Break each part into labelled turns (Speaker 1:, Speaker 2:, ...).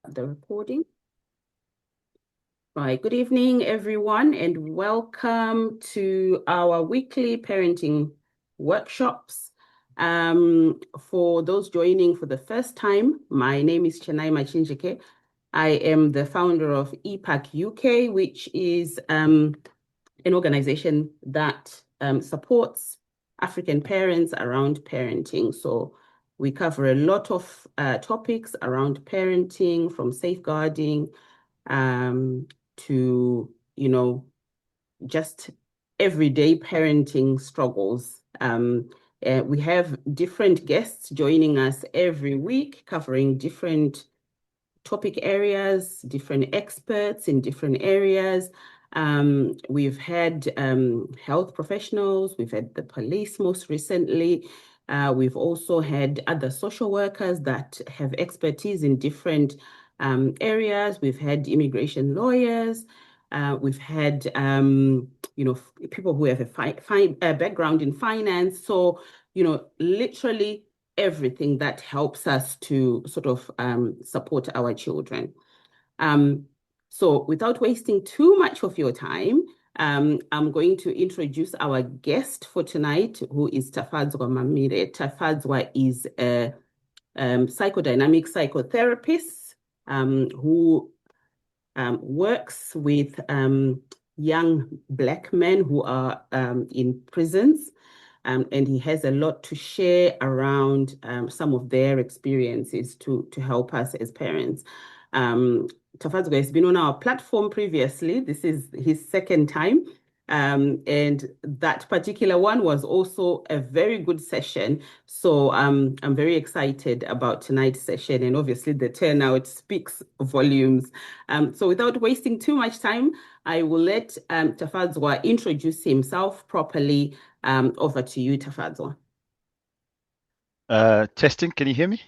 Speaker 1: The recording. Right, good evening, everyone, and welcome to our weekly parenting workshops. For those joining for the first time, my name is Chennai Machinjike. I am the founder of EPAC UK, which is an organization that supports African parents around parenting. So we cover a lot of topics around parenting, from safeguarding um, to, just everyday parenting struggles. We have different guests joining us every week, covering different topic areas, different experts in different areas. We've had health professionals, we've had the police most recently. We've also had other social workers that have expertise in different areas. We've had immigration lawyers. We've had, people who have a background in finance. So, literally everything that helps us to sort of support our children. Um, so without wasting too much of your time, I'm going to introduce our guest for tonight, who is Tafadzwa Mamire. Tafadzwa is a psychodynamic psychotherapist who works with young Black men who are in prisons. And he has a lot to share around some of their experiences to help us as parents. Um, Tafadzwa has been on our platform previously. This is his second time. And that particular one was also a very good session. So I'm very excited about tonight's session. And obviously, the turnout speaks volumes. So without wasting too much time, I will let Tafadzwa introduce himself properly. Over to you, Tafadzwa.
Speaker 2: Testing, can you hear me?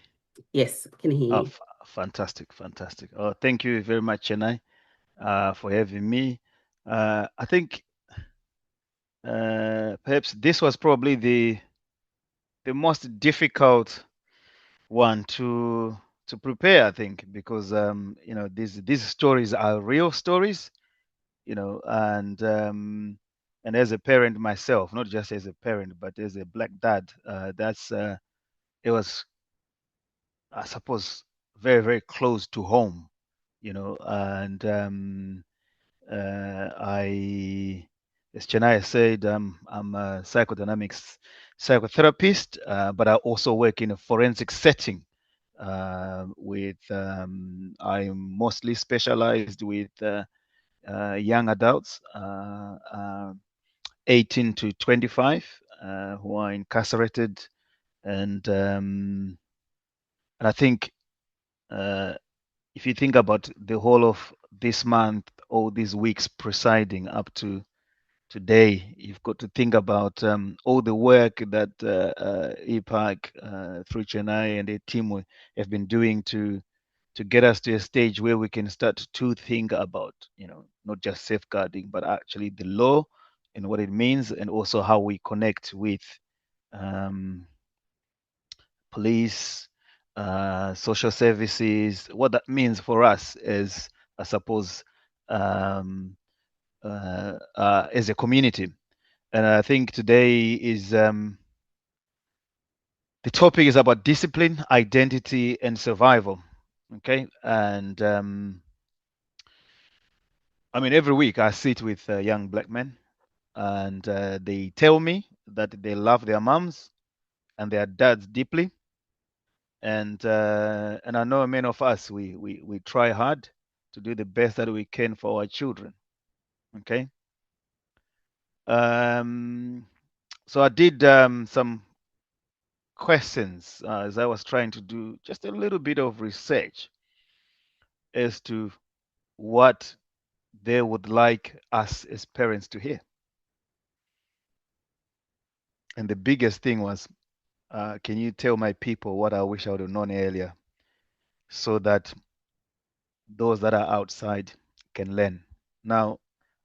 Speaker 1: Yes, can hear
Speaker 2: Oh,
Speaker 1: you.
Speaker 2: fantastic, fantastic. Oh, thank you very much, Chennai, for having me. I think perhaps this was probably the most difficult one to prepare, I think, because these stories are real stories, and as a parent myself, not just as a parent, but as a black dad, that's it was, I suppose, very, very close to home, and as Chennai said, I'm a psychodynamics psychotherapist, but I also work in a forensic setting. I'm mostly specialized with young adults, 18 to 25, who are incarcerated, and um, and I think uh, if you think about the whole of this month, all these weeks presiding up to today, you've got to think about all the work that EPAC, through Chennai and their team have been doing to get us to a stage where we can start to think about, not just safeguarding, but actually the law and what it means, and also how we connect with um, police, social services, what that means for us as, I suppose, um, as a community. And I think today is the topic is about discipline, identity, and survival. Okay, and I mean every week I sit with young black men, and they tell me that they love their moms and their dads deeply, and I know many of us we try hard to do the best that we can for our children. Okay, um, so I did some questions as I was trying to do just a little bit of research as to what they would like us as parents to hear. And the biggest thing was, can you tell my people what I wish I would have known earlier so that those that are outside can learn? Now,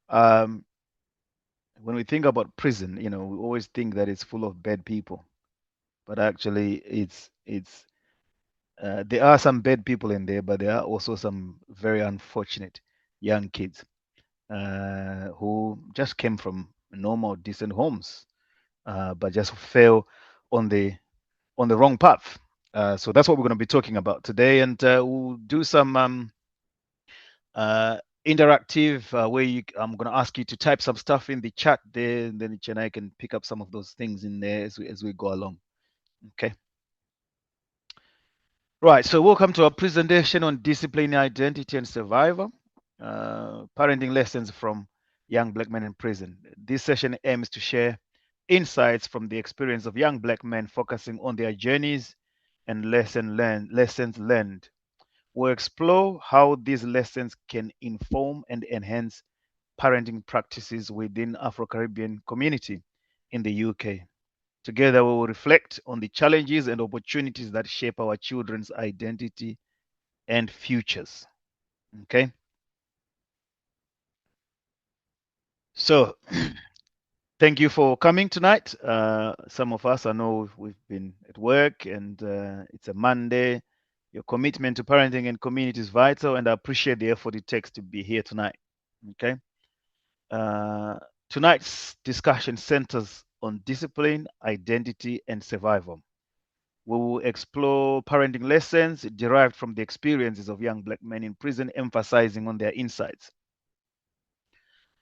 Speaker 2: um, when we think about prison, we always think that it's full of bad people, but actually, it's there are some bad people in there, but there are also some very unfortunate young kids who just came from normal, decent homes, but just fell on the wrong path. So that's what we're going to be talking about today, and we'll do some interactive where I'm going to ask you to type some stuff in the chat there, and then Chennai can pick up some of those things in there as we go along. Okay. Right. So welcome to our presentation on discipline, identity, and survival. Parenting lessons from young black men in prison. This session aims to share insights from the experience of young black men, focusing on their journeys and lessons learned. We'll explore how these lessons can inform and enhance parenting practices within Afro-Caribbean community in the UK. Together, we will reflect on the challenges and opportunities that shape our children's identity and futures. Okay. So, thank you for coming tonight. Some of us, I know we've been at work and it's a Monday. Your commitment to parenting and community is vital, and I appreciate the effort it takes to be here tonight. Okay. Tonight's discussion centers on discipline, identity, and survival. We will explore parenting lessons derived from the experiences of young black men in prison, emphasizing on their insights.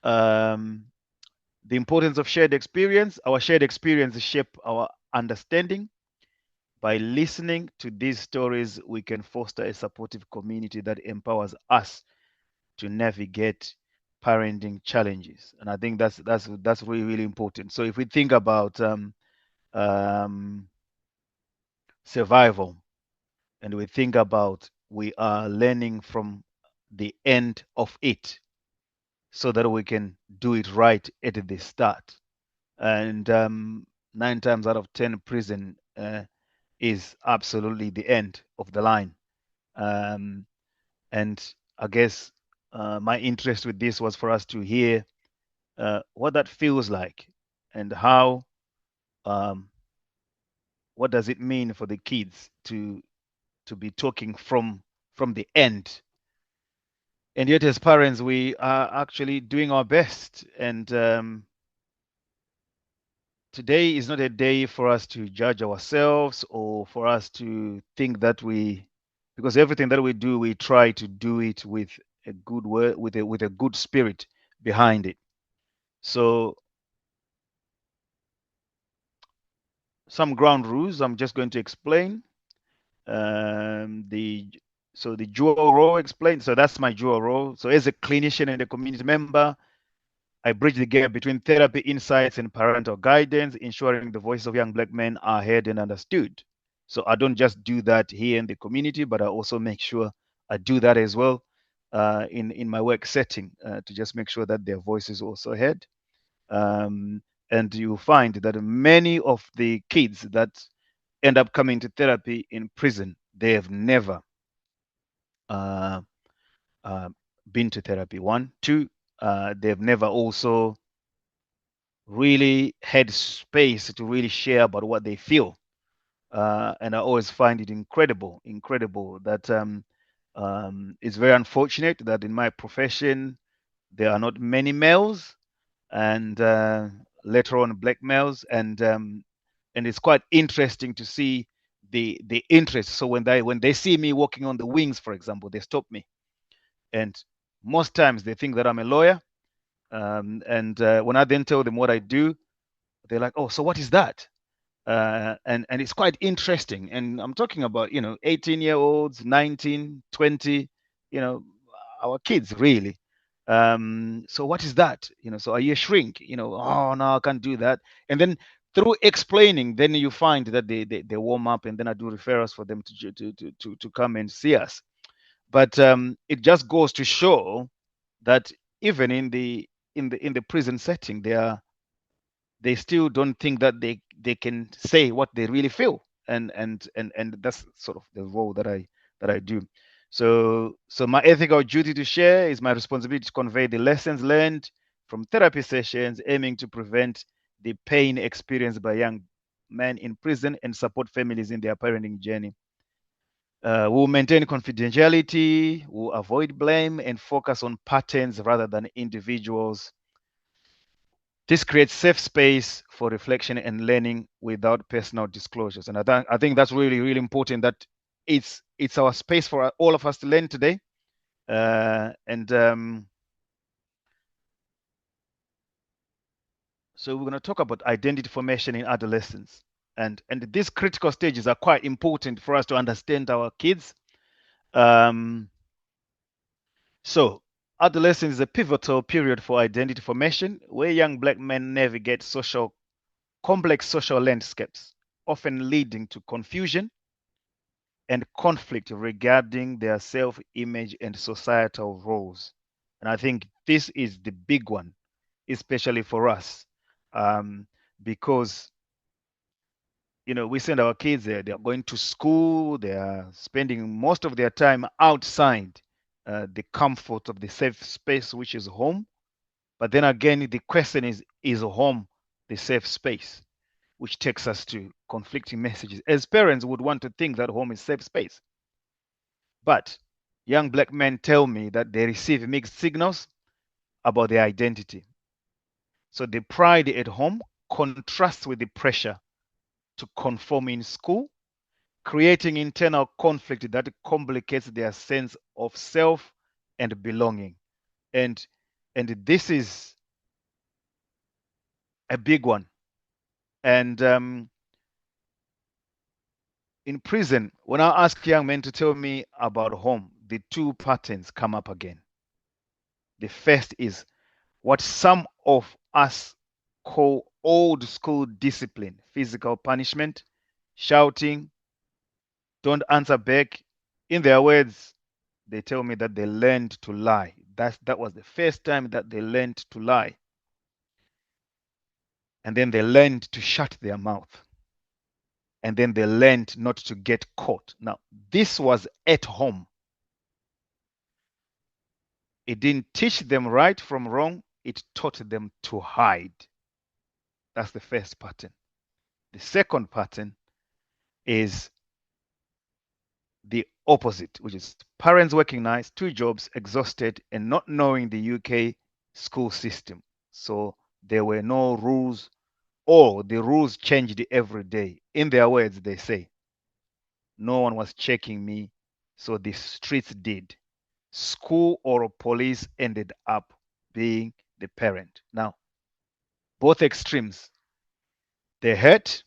Speaker 2: The importance of shared experience. Our shared experiences shape our understanding. By listening to these stories, we can foster a supportive community that empowers us to navigate parenting challenges. And I think that's really, really important. So if we think about survival, and we think about we are learning from the end of it so that we can do it right at the start. And 9 times out of 10, prison is absolutely the end of the line. And I guess my interest with this was for us to hear what that feels like and how what does it mean for the kids to be talking from the end. And yet, as parents, we are actually doing our best. And today is not a day for us to judge ourselves or for us to think that because everything that we do, we try to do it with a good word, with a good spirit behind it. So, some ground rules I'm just going to explain. The dual role explained. So that's my dual role. So as a clinician and a community member, I bridge the gap between therapy insights and parental guidance, ensuring the voices of young black men are heard and understood. So I don't just do that here in the community, but I also make sure I do that as well in my work setting to just make sure that their voice is also heard. And you find that many of the kids that end up coming to therapy in prison, they have never uh, been to therapy. One, two, they've never also really had space to really share about what they feel. And I always find it incredible that it's very unfortunate that in my profession there are not many males, and later on black males, and it's quite interesting to see the interest. So when they see me walking on the wings, for example, they stop me, and most times they think that I'm a lawyer. And when I then tell them what I do, they're like, "Oh, so what is that?" And it's quite interesting. And I'm talking about 18-year-olds, 19, 20, our kids really. So what is that? So are you a shrink? Oh no, I can't do that. And then through explaining, then you find that they warm up, and then I do referrals for them to come and see us. But it just goes to show that even in the prison setting, they still don't think that they can say what they really feel, and that's sort of the role that I do. So my ethical duty to share is my responsibility to convey the lessons learned from therapy sessions, aiming to prevent the pain experienced by young men in prison and support families in their parenting journey. We'll maintain confidentiality, we'll avoid blame, and focus on patterns rather than individuals. This creates safe space for reflection and learning without personal disclosures. And I think that's really, really important, that it's our space for all of us to learn today. So we're going to talk about identity formation in adolescence. And these critical stages are quite important for us to understand our kids. So adolescence is a pivotal period for identity formation, where young Black men navigate complex social landscapes, often leading to confusion and conflict regarding their self-image and societal roles. And I think this is the big one, especially for us, because we send our kids there. They are going to school. They are spending most of their time outside the comfort of the safe space, which is home. But then again, the question is home the safe space? Which takes us to conflicting messages. As parents would want to think that home is safe space. But young Black men tell me that they receive mixed signals about their identity. So the pride at home contrasts with the pressure to conform in school, creating internal conflict that complicates their sense of self and belonging. And this is a big one. And in prison, when I ask young men to tell me about home, the two patterns come up again. The first is what some of us call old school discipline, physical punishment, shouting, don't answer back. In their words, they tell me that they learned to lie. That was the first time that they learned to lie. And then they learned to shut their mouth. And then they learned not to get caught. Now, this was at home. It didn't teach them right from wrong. It taught them to hide. That's the first pattern. The second pattern is the opposite, which is parents working nights, two jobs, exhausted, and not knowing the UK school system. So there were no rules, or the rules changed every day. In their words, they say, no one was checking me, so the streets did. School or police ended up being the parent. Now, both extremes, they hurt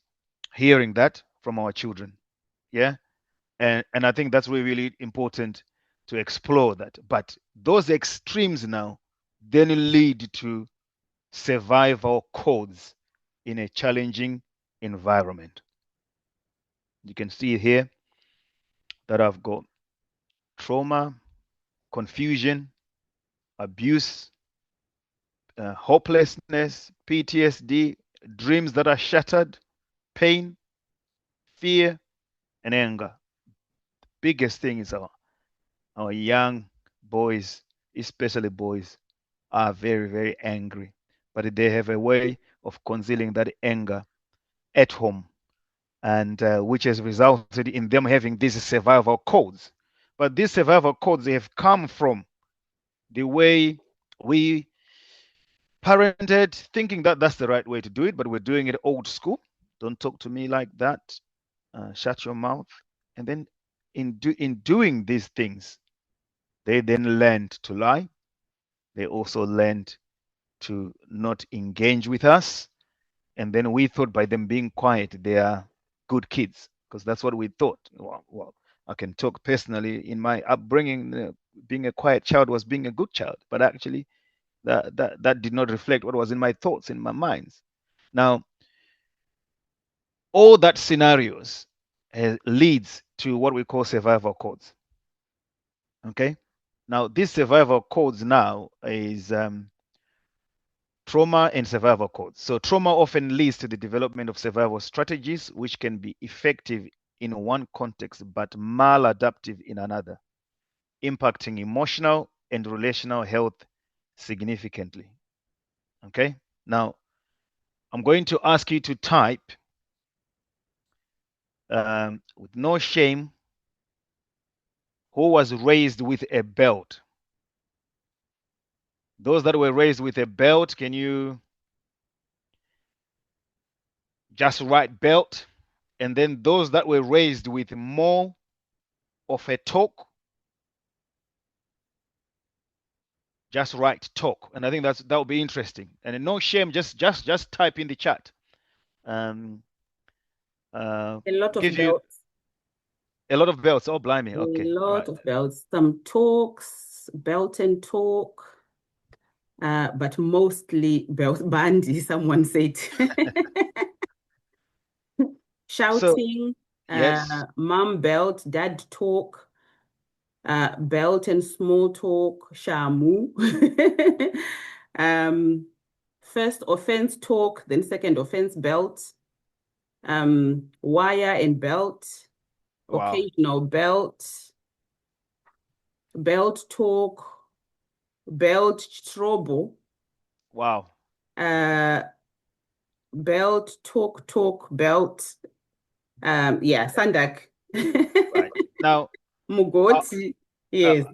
Speaker 2: hearing that from our children. Yeah. And I think that's really, really important to explore that. But those extremes now then lead to survival codes in a challenging environment. You can see here that I've got trauma, confusion, abuse, hopelessness, PTSD, dreams that are shattered, pain, fear, and anger. Biggest thing is our young boys, especially boys, are very, very angry, but they have a way of concealing that anger at home, and which has resulted in them having these survival codes. But these survival codes, they have come from the way we parented, thinking that that's the right way to do it, but we're doing it old school. Don't talk to me like that. Shut your mouth. And then in doing these things, they then learned to lie. They also learned to not engage with us. And then we thought by them being quiet, they are good kids, because that's what we thought. Well, I can talk personally. In my upbringing, being a quiet child was being a good child, but actually that did not reflect what was in my thoughts, in my minds. Now, all that scenarios leads to what we call survival codes. Okay. Now, these survival codes now is trauma and survival codes. So trauma often leads to the development of survival strategies, which can be effective in one context, but maladaptive in another, impacting emotional and relational health significantly. Okay. Now, I'm going to ask you to type with no shame who was raised with a belt? Those that were raised with a belt, can you just write belt? And then those that were raised with more of a talk, just write talk. And I think that would be interesting. And no shame, just type in the chat. Um,
Speaker 1: A lot of
Speaker 2: give you
Speaker 1: belts.
Speaker 2: a lot of belts. Oh, blimey.
Speaker 1: A
Speaker 2: Okay. All
Speaker 1: lot
Speaker 2: right.
Speaker 1: of belts. Some talks, belt and talk. But mostly belt bandy, someone said.
Speaker 2: So,
Speaker 1: Shouting,
Speaker 2: yes.
Speaker 1: mom belt, dad talk, belt and small talk, shamu. um, First offense talk, then second offense belt, wire and belt,
Speaker 2: Wow.
Speaker 1: occasional belt, belt talk, belt trouble,
Speaker 2: Wow.
Speaker 1: uh, belt talk, belt. Yeah, Sandak.
Speaker 2: Right. Now, uh,
Speaker 1: Mugoti.
Speaker 2: uh,
Speaker 1: Yes.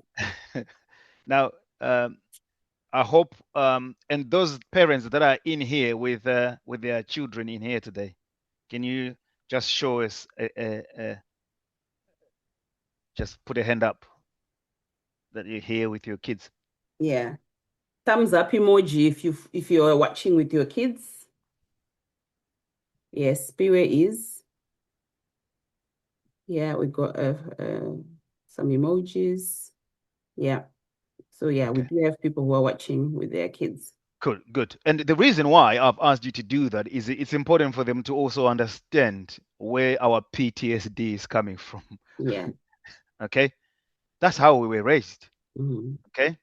Speaker 2: now, I hope, and those parents that are in here with their children in here today, can you just show us, just put a hand up that you're here with your kids?
Speaker 1: Yeah. Thumbs up emoji if you're watching with your kids. Yes, Spiwe is. Yeah, we got some emojis. Yeah. So yeah, we
Speaker 2: Okay.
Speaker 1: do have people who are watching with their kids.
Speaker 2: Cool, good. And the reason why I've asked you to do that is it's important for them to also understand where our PTSD is coming from.
Speaker 1: Yeah.
Speaker 2: Okay, that's how we were raised.
Speaker 1: Mhm.
Speaker 2: Okay,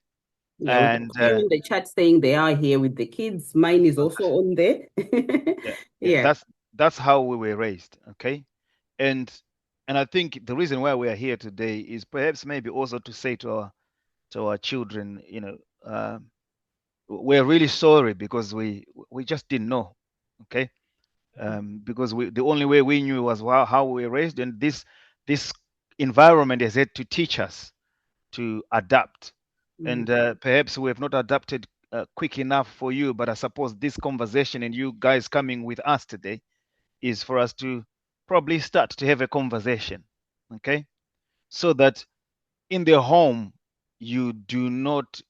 Speaker 1: Yeah, we got
Speaker 2: and
Speaker 1: a few in the chat saying they are here with the kids. Mine is also on there.
Speaker 2: yeah, yeah,
Speaker 1: Yeah.
Speaker 2: that's how we were raised. Okay, and I think the reason why we are here today is perhaps maybe also to say to our children, we're really sorry because we just didn't know. Okay, because the only way we knew was how we were raised, and this environment has had to teach us to adapt.
Speaker 1: Mhm.
Speaker 2: And perhaps we have not adapted quick enough for you, but I suppose this conversation and you guys coming with us today is for us to probably start to have a conversation, okay? So that in the home, you do not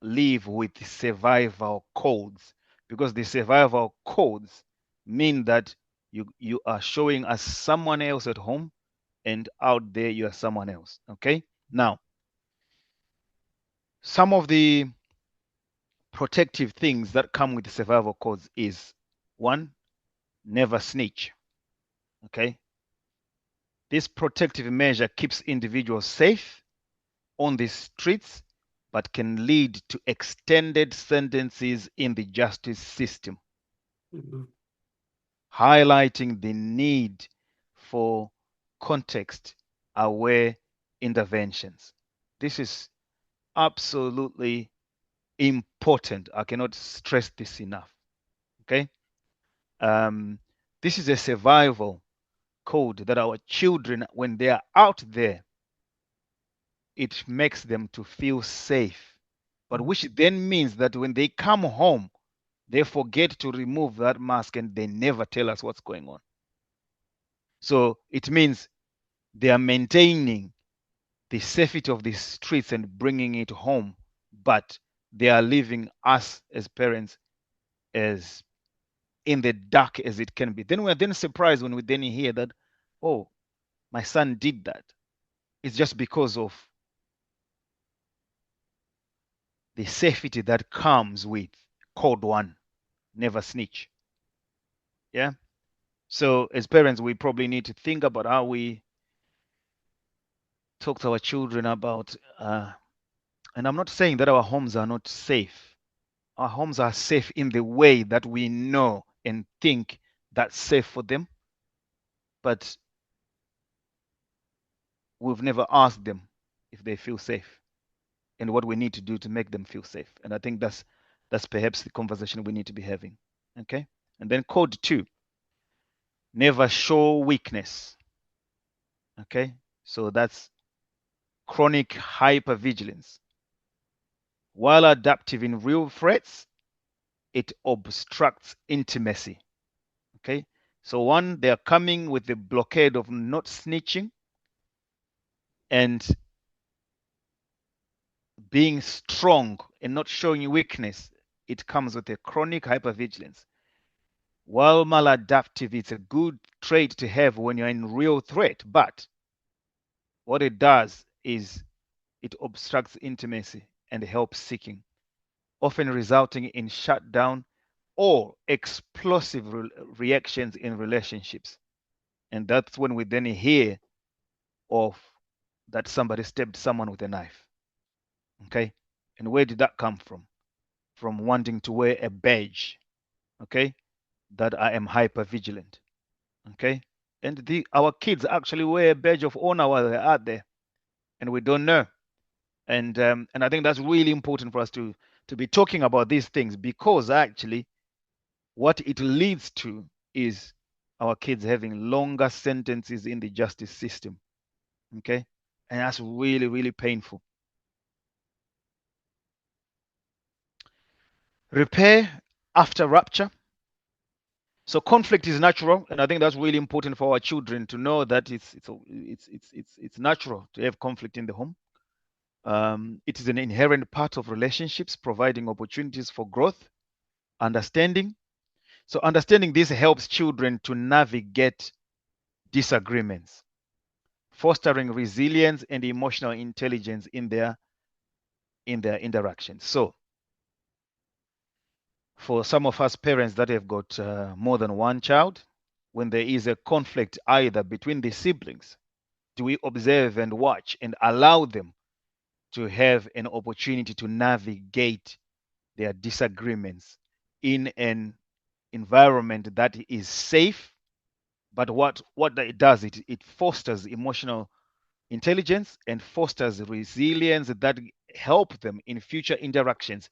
Speaker 2: live with survival codes, because the survival codes mean that you are showing us someone else at home, and out there you are someone else. Okay. Now, some of the protective things that come with the survival codes is one, never snitch. Okay. This protective measure keeps individuals safe on the streets, but can lead to extended sentences in the justice system,
Speaker 1: Mhm.
Speaker 2: highlighting the need for context aware interventions. This is absolutely important. I cannot stress this enough. Okay. Um, this is a survival code that our children, when they are out there, it makes them to feel safe. But which then means that when they come home, they forget to remove that mask and they never tell us what's going on. So it means they are maintaining the safety of the streets and bringing it home, but they are leaving us as parents as in the dark as it can be. Then we're then surprised when we then hear that, oh, my son did that. It's just because of the safety that comes with code one, never snitch. Yeah. So as parents, we probably need to think about how we talk to our children about, and I'm not saying that our homes are not safe. Our homes are safe in the way that we know and think that's safe for them, but we've never asked them if they feel safe and what we need to do to make them feel safe. And I think that's perhaps the conversation we need to be having. Okay. And then code two, never show weakness. Okay. So that's chronic hypervigilance. While adaptive in real threats, it obstructs intimacy. Okay, so one, they are coming with the blockade of not snitching and being strong and not showing weakness. It comes with a chronic hypervigilance. While maladaptive, it's a good trait to have when you're in real threat, but what it does is it obstructs intimacy and help seeking, often resulting in shutdown or explosive reactions in relationships. And that's when we then hear of that somebody stabbed someone with a knife. Okay? And where did that come from? From wanting to wear a badge. Okay? That I am hyper vigilant. Okay? And our kids actually wear a badge of honor while they're out there, and we don't know. And I think that's really important for us to be talking about these things, because actually what it leads to is our kids having longer sentences in the justice system. Okay? And that's really, really painful. Repair after rupture. So conflict is natural, and I think that's really important for our children to know that it's natural to have conflict in the home. It is an inherent part of relationships, providing opportunities for growth, understanding. So understanding this helps children to navigate disagreements, fostering resilience and emotional intelligence in their interactions. So for some of us parents that have got more than one child, when there is a conflict either between the siblings, do we observe and watch and allow them to have an opportunity to navigate their disagreements in an environment that is safe? But what it does, it fosters emotional intelligence and fosters resilience that help them in future interactions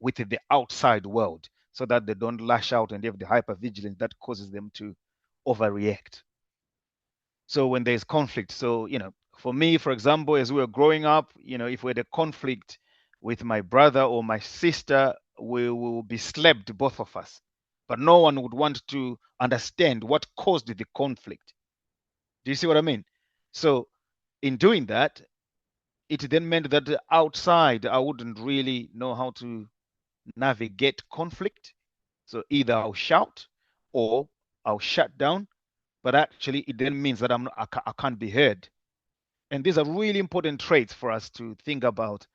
Speaker 2: with the outside world, so that they don't lash out and have the hypervigilance that causes them to overreact. So when there's conflict, so for me, for example, as we were growing up, if we had a conflict with my brother or my sister, we will be slapped, both of us, but no one would want to understand what caused the conflict. Do you see what I mean? So in doing that, it then meant that outside I wouldn't really know how to navigate conflict. So either I'll shout or I'll shut down, but actually it then means that I can't be heard. And these are really important traits for us to think about,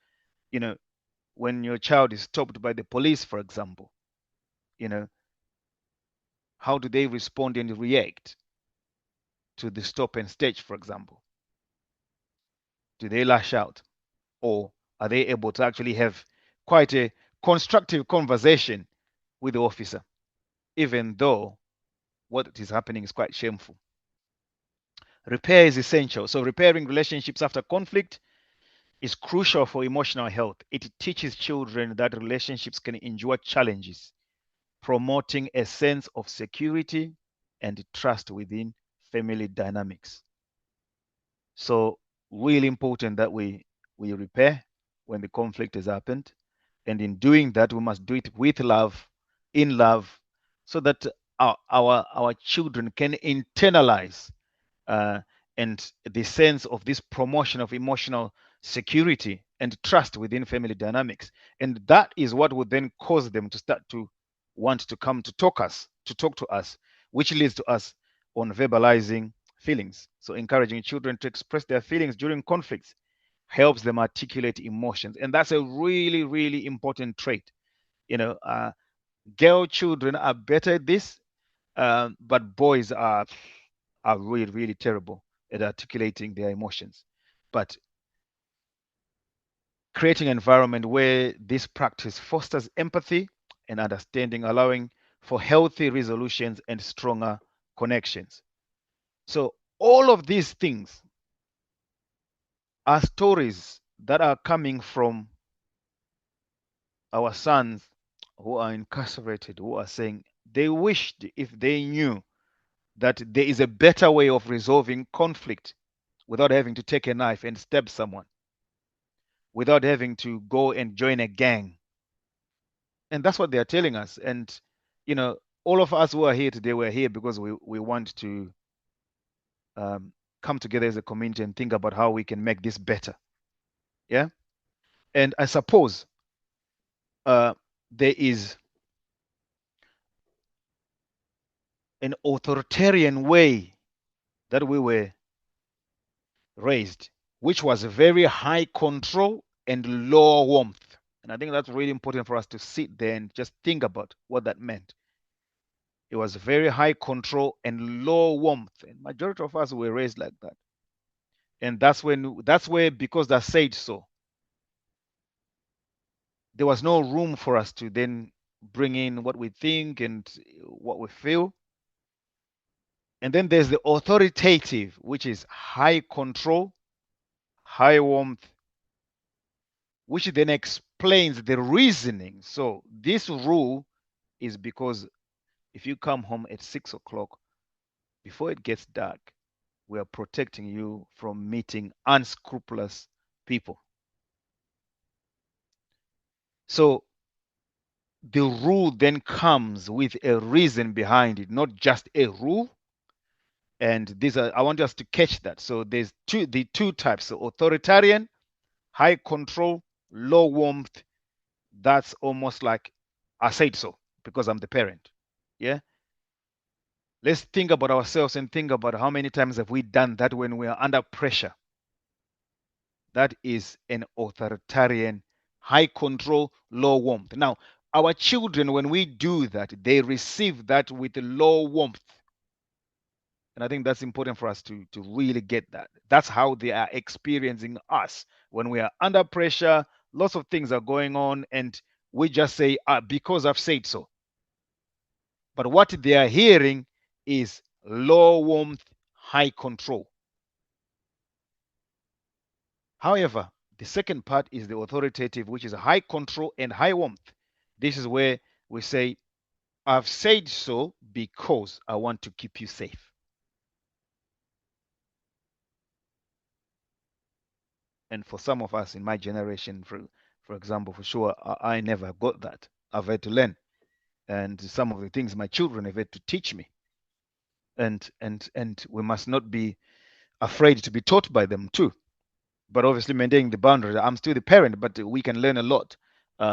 Speaker 2: when your child is stopped by the police, for example, how do they respond and react to the stop and stage, for example? Do they lash out, or are they able to actually have quite a constructive conversation with the officer, even though what is happening is quite shameful? Repair is essential. So repairing relationships after conflict is crucial for emotional health. It teaches children that relationships can endure challenges, promoting a sense of security and trust within family dynamics. So really important that we repair when the conflict has happened. And in doing that, we must do it with love, in love, so that our children can internalize uh, and the sense of this promotion of emotional security and trust within family dynamics. And that is what would then cause them to start to want to come to talk to us, which leads to us on verbalizing feelings. So encouraging children to express their feelings during conflicts helps them articulate emotions. And that's a really, really important trait. Girl children are better at this, but boys are really, really terrible at articulating their emotions. But creating an environment where this practice fosters empathy and understanding, allowing for healthy resolutions and stronger connections. So all of these things are stories that are coming from our sons who are incarcerated, who are saying they wished if they knew that there is a better way of resolving conflict without having to take a knife and stab someone. without having to go and join a gang. And that's what they're telling us. And, you know, all of us who are here today, we're here because we want to come together as a community and think about how we can make this better. Yeah. And I suppose there is an authoritarian way that we were raised, which was very high control and low warmth. And I think that's really important for us to sit there and just think about what that meant. It was very high control and low warmth. And majority of us were raised like that. And that's where, because they said so, there was no room for us to then bring in what we think and what we feel. And then there's the authoritative, which is high control, high warmth, which then explains the reasoning. So this rule is because if you come home at 6 o'clock, before it gets dark, we are protecting you from meeting unscrupulous people. So the rule then comes with a reason behind it, not just a rule. And I want us to catch that. So there's the two types, so authoritarian, high control, low warmth. That's almost like I said so because I'm the parent. Yeah. Let's think about ourselves and think about how many times have we done that when we are under pressure. That is an authoritarian, high control, low warmth. Now, our children, when we do that, they receive that with low warmth. And I think that's important for us to really get that. That's how they are experiencing us. When we are under pressure, lots of things are going on, and we just say, because I've said so. But what they are hearing is low warmth, high control. However, the second part is the authoritative, which is high control and high warmth. This is where we say, I've said so because I want to keep you safe. And for some of us in my generation, for example, for sure, I never got that. I've had to learn. And some of the things my children have had to teach me. And we must not be afraid to be taught by them too. But obviously maintaining the boundaries. I'm still the parent, but we can learn a lot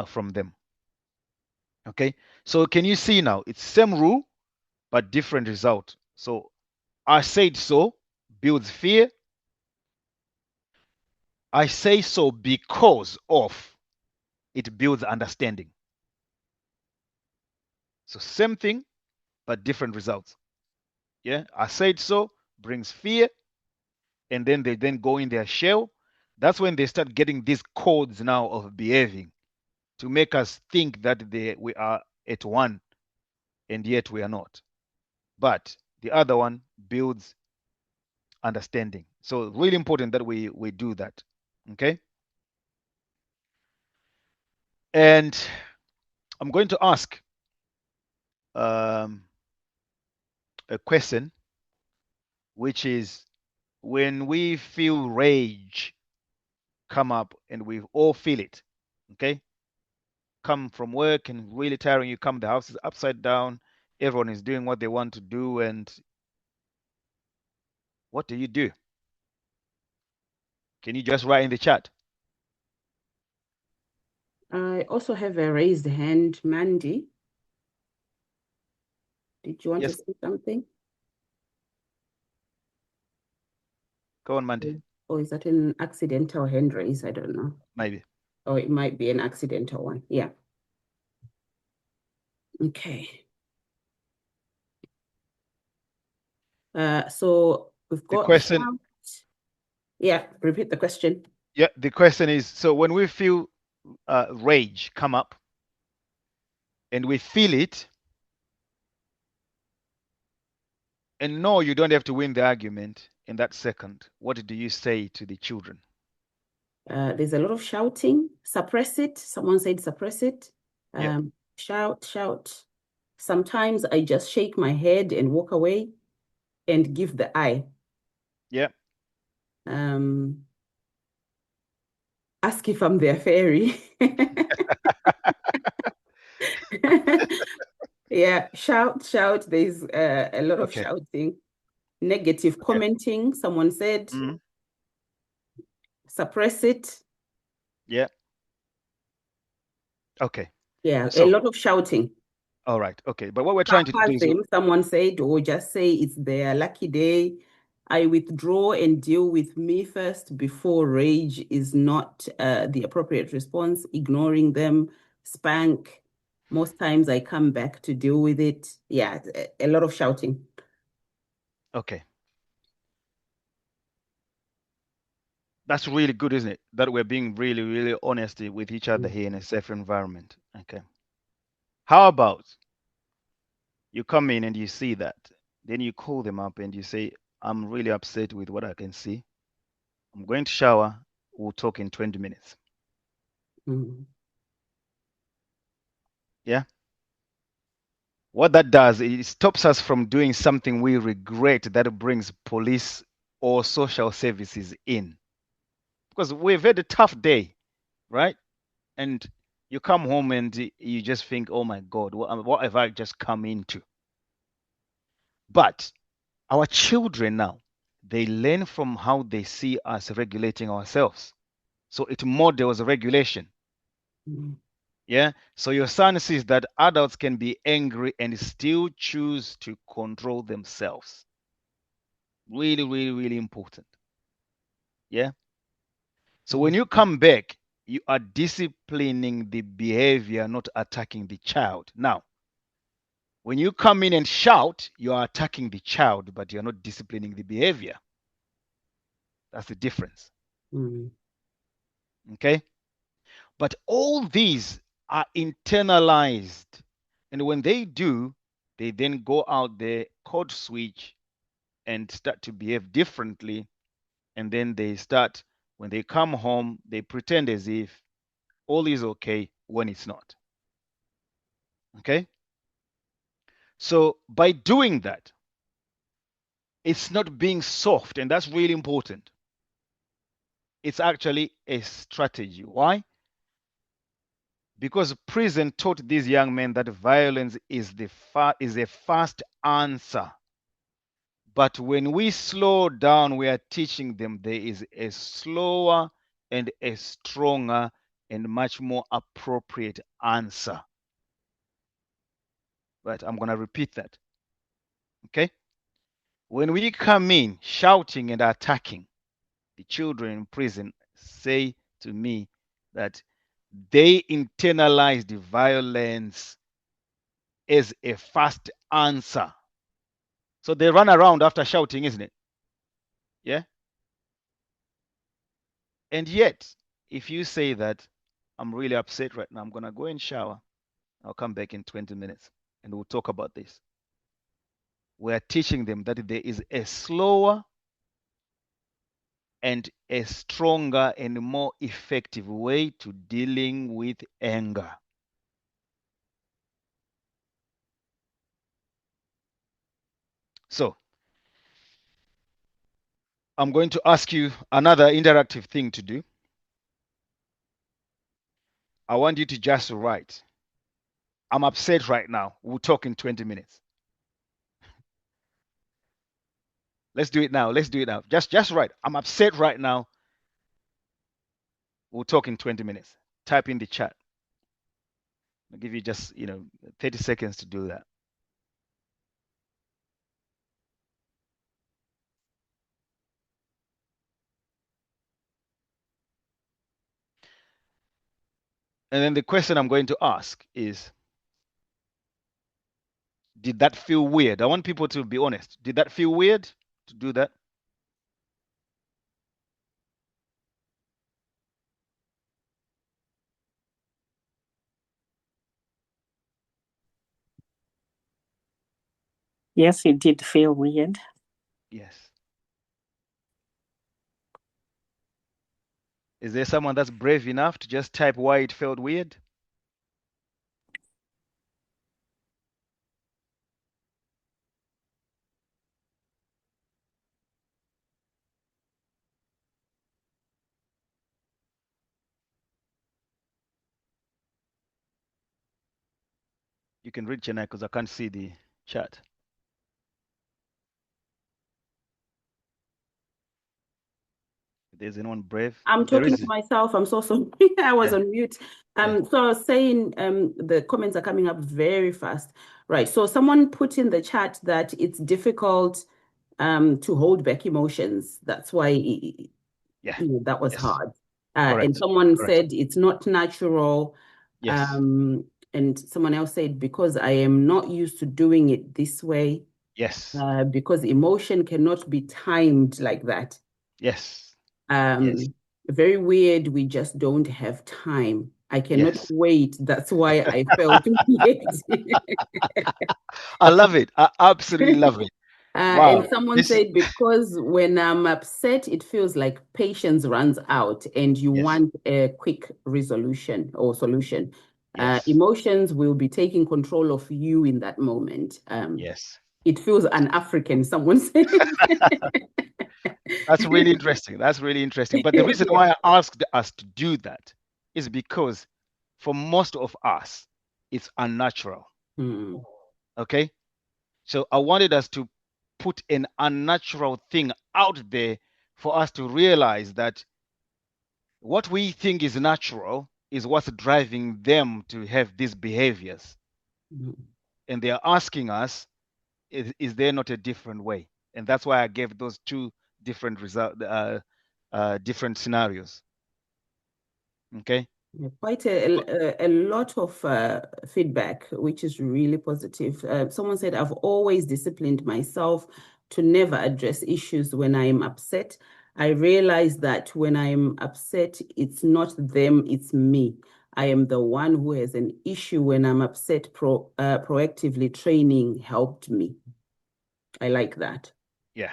Speaker 2: from them. Okay, so can you see now? It's same rule, but different result. So I said so builds fear. I say so because of, it builds understanding. So same thing, but different results. Yeah, I said so brings fear, and then they then go in their shell. That's when they start getting these codes now of behaving to make us think that we are at one, and yet we are not. But the other one builds understanding. So really important that we do that. Okay. And I'm going to ask a question, which is, when we feel rage come up, and we all feel it, okay? Come from work and really tiring, you come, the house is upside down, everyone is doing what they want to do, and what do you do? Can you just write in the chat?
Speaker 1: I also have a raised hand, Mandy. Did you want to
Speaker 2: Yes.
Speaker 1: say something?
Speaker 2: Go on, Mandy.
Speaker 1: Or is that an accidental hand raise? I don't know.
Speaker 2: Maybe.
Speaker 1: Or it might be an accidental one. Yeah. Okay. So we've got
Speaker 2: The question.
Speaker 1: Yeah, repeat the question.
Speaker 2: Yeah, the question is, so when we feel rage come up and we feel it, and no, you don't have to win the argument in that second, what do you say to the children?
Speaker 1: There's a lot of shouting. Suppress it. Someone said suppress it.
Speaker 2: Yeah.
Speaker 1: Shout, shout. Sometimes I just shake my head and walk away and give the eye.
Speaker 2: Yeah.
Speaker 1: ask if I'm their fairy. Yeah, shout, shout. There's a lot of
Speaker 2: Okay.
Speaker 1: shouting. Negative
Speaker 2: Okay.
Speaker 1: commenting. Someone said,
Speaker 2: Mhm.
Speaker 1: suppress it.
Speaker 2: Yeah. Okay.
Speaker 1: Yeah, a
Speaker 2: So,
Speaker 1: lot of shouting.
Speaker 2: all right. Okay. But what we're trying to do
Speaker 1: Pampers
Speaker 2: is,
Speaker 1: them, someone said, or just say it's their lucky day. I withdraw and deal with me first before rage is not the appropriate response. Ignoring them, spank. Most times I come back to deal with it. Yeah, a lot of shouting.
Speaker 2: okay. That's really good, isn't it? That we're being really, really honest with each other here in a safe environment. Okay. How about you come in and you see that, then you call them up and you say, I'm really upset with what I can see. I'm going to shower. We'll talk in 20 minutes.
Speaker 1: Mm.
Speaker 2: Yeah. What that does, it stops us from doing something we regret that brings police or social services in. Because we've had a tough day, right? And you come home and you just think, oh my God, what have I just come into? But our children now, they learn from how they see us regulating ourselves. So it models regulation.
Speaker 1: Mm.
Speaker 2: Yeah. So your son sees that adults can be angry and still choose to control themselves. Really, really, really important. Yeah. So when
Speaker 1: Mm.
Speaker 2: you come back, you are disciplining the behavior, not attacking the child. Now, when you come in and shout, you are attacking the child, but you're not disciplining the behavior. That's the difference.
Speaker 1: Mm.
Speaker 2: Okay. But all these are internalized. And when they do, they then go out there, code switch, and start to behave differently. And then they start, when they come home, they pretend as if all is okay when it's not. Okay? So by doing that, it's not being soft, and that's really important. It's actually a strategy. Why? Because prison taught these young men that violence is a fast answer. But when we slow down, we are teaching them there is a slower and a stronger and much more appropriate answer. But I'm going to repeat that. Okay? When we come in shouting and attacking, the children in prison say to me that they internalize the violence as a fast answer. So they run around after shouting, isn't it? Yeah. And yet, if you say that I'm really upset right now, I'm going to go and shower, I'll come back in 20 minutes and we'll talk about this. We're teaching them that there is a slower and a stronger and more effective way to dealing with anger. So, I'm going to ask you another interactive thing to do. I want you to just write, I'm upset right now. We'll talk in 20 minutes. Let's do it now. Let's do it now. Just write, I'm upset right now. We'll talk in 20 minutes. Type in the chat. I'll give you just, 30 seconds to do that. And then the question I'm going to ask is, did that feel weird? I want people to be honest. Did that feel weird to do that?
Speaker 3: Yes, it did feel weird.
Speaker 2: Yes. Is there someone that's brave enough to just type why it felt weird? You can read Chennai because I can't see the chat. If there's anyone brave.
Speaker 1: I'm
Speaker 2: There
Speaker 1: talking
Speaker 2: is.
Speaker 1: to myself. I'm so sorry. I was
Speaker 2: Yeah.
Speaker 1: on mute.
Speaker 2: Yeah.
Speaker 1: So I was saying the comments are coming up very fast. Right. So someone put in the chat that it's difficult to hold back emotions. That's why
Speaker 2: Yeah.
Speaker 1: that was
Speaker 2: Yes.
Speaker 1: hard. And
Speaker 2: Correct.
Speaker 1: someone
Speaker 2: Correct.
Speaker 1: said it's not natural.
Speaker 2: Yes.
Speaker 1: And someone else said because I am not used to doing it this way,
Speaker 2: Yes.
Speaker 1: because emotion cannot be timed like that.
Speaker 2: Yes. Yes.
Speaker 1: Very weird. We just don't have time. I cannot
Speaker 2: Yes.
Speaker 1: wait. That's why I felt weird.
Speaker 2: I love it. I absolutely love it.
Speaker 1: And
Speaker 2: Wow.
Speaker 1: someone
Speaker 2: This.
Speaker 1: said, because when I'm upset, it feels like patience runs out and you
Speaker 2: Yes.
Speaker 1: want a quick resolution or solution.
Speaker 2: Yes.
Speaker 1: Emotions will be taking control of you in that moment.
Speaker 2: Yes.
Speaker 1: It feels un-African, someone said.
Speaker 2: That's really interesting. That's really interesting. But the reason why I asked us to do that is because for most of us, it's unnatural.
Speaker 1: Hmm.
Speaker 2: Okay. So I wanted us to put an unnatural thing out there for us to realize that what we think is natural is what's driving them to have these behaviors.
Speaker 1: Hmm.
Speaker 2: And they are asking us, is there not a different way? And that's why I gave those two different different scenarios. Okay.
Speaker 1: Quite a lot of feedback, which is really positive. Someone said, I've always disciplined myself to never address issues when I am upset. I realize that when I'm upset, it's not them, it's me. I am the one who has an issue when I'm upset. Proactively training helped me. I like that.
Speaker 2: Yeah.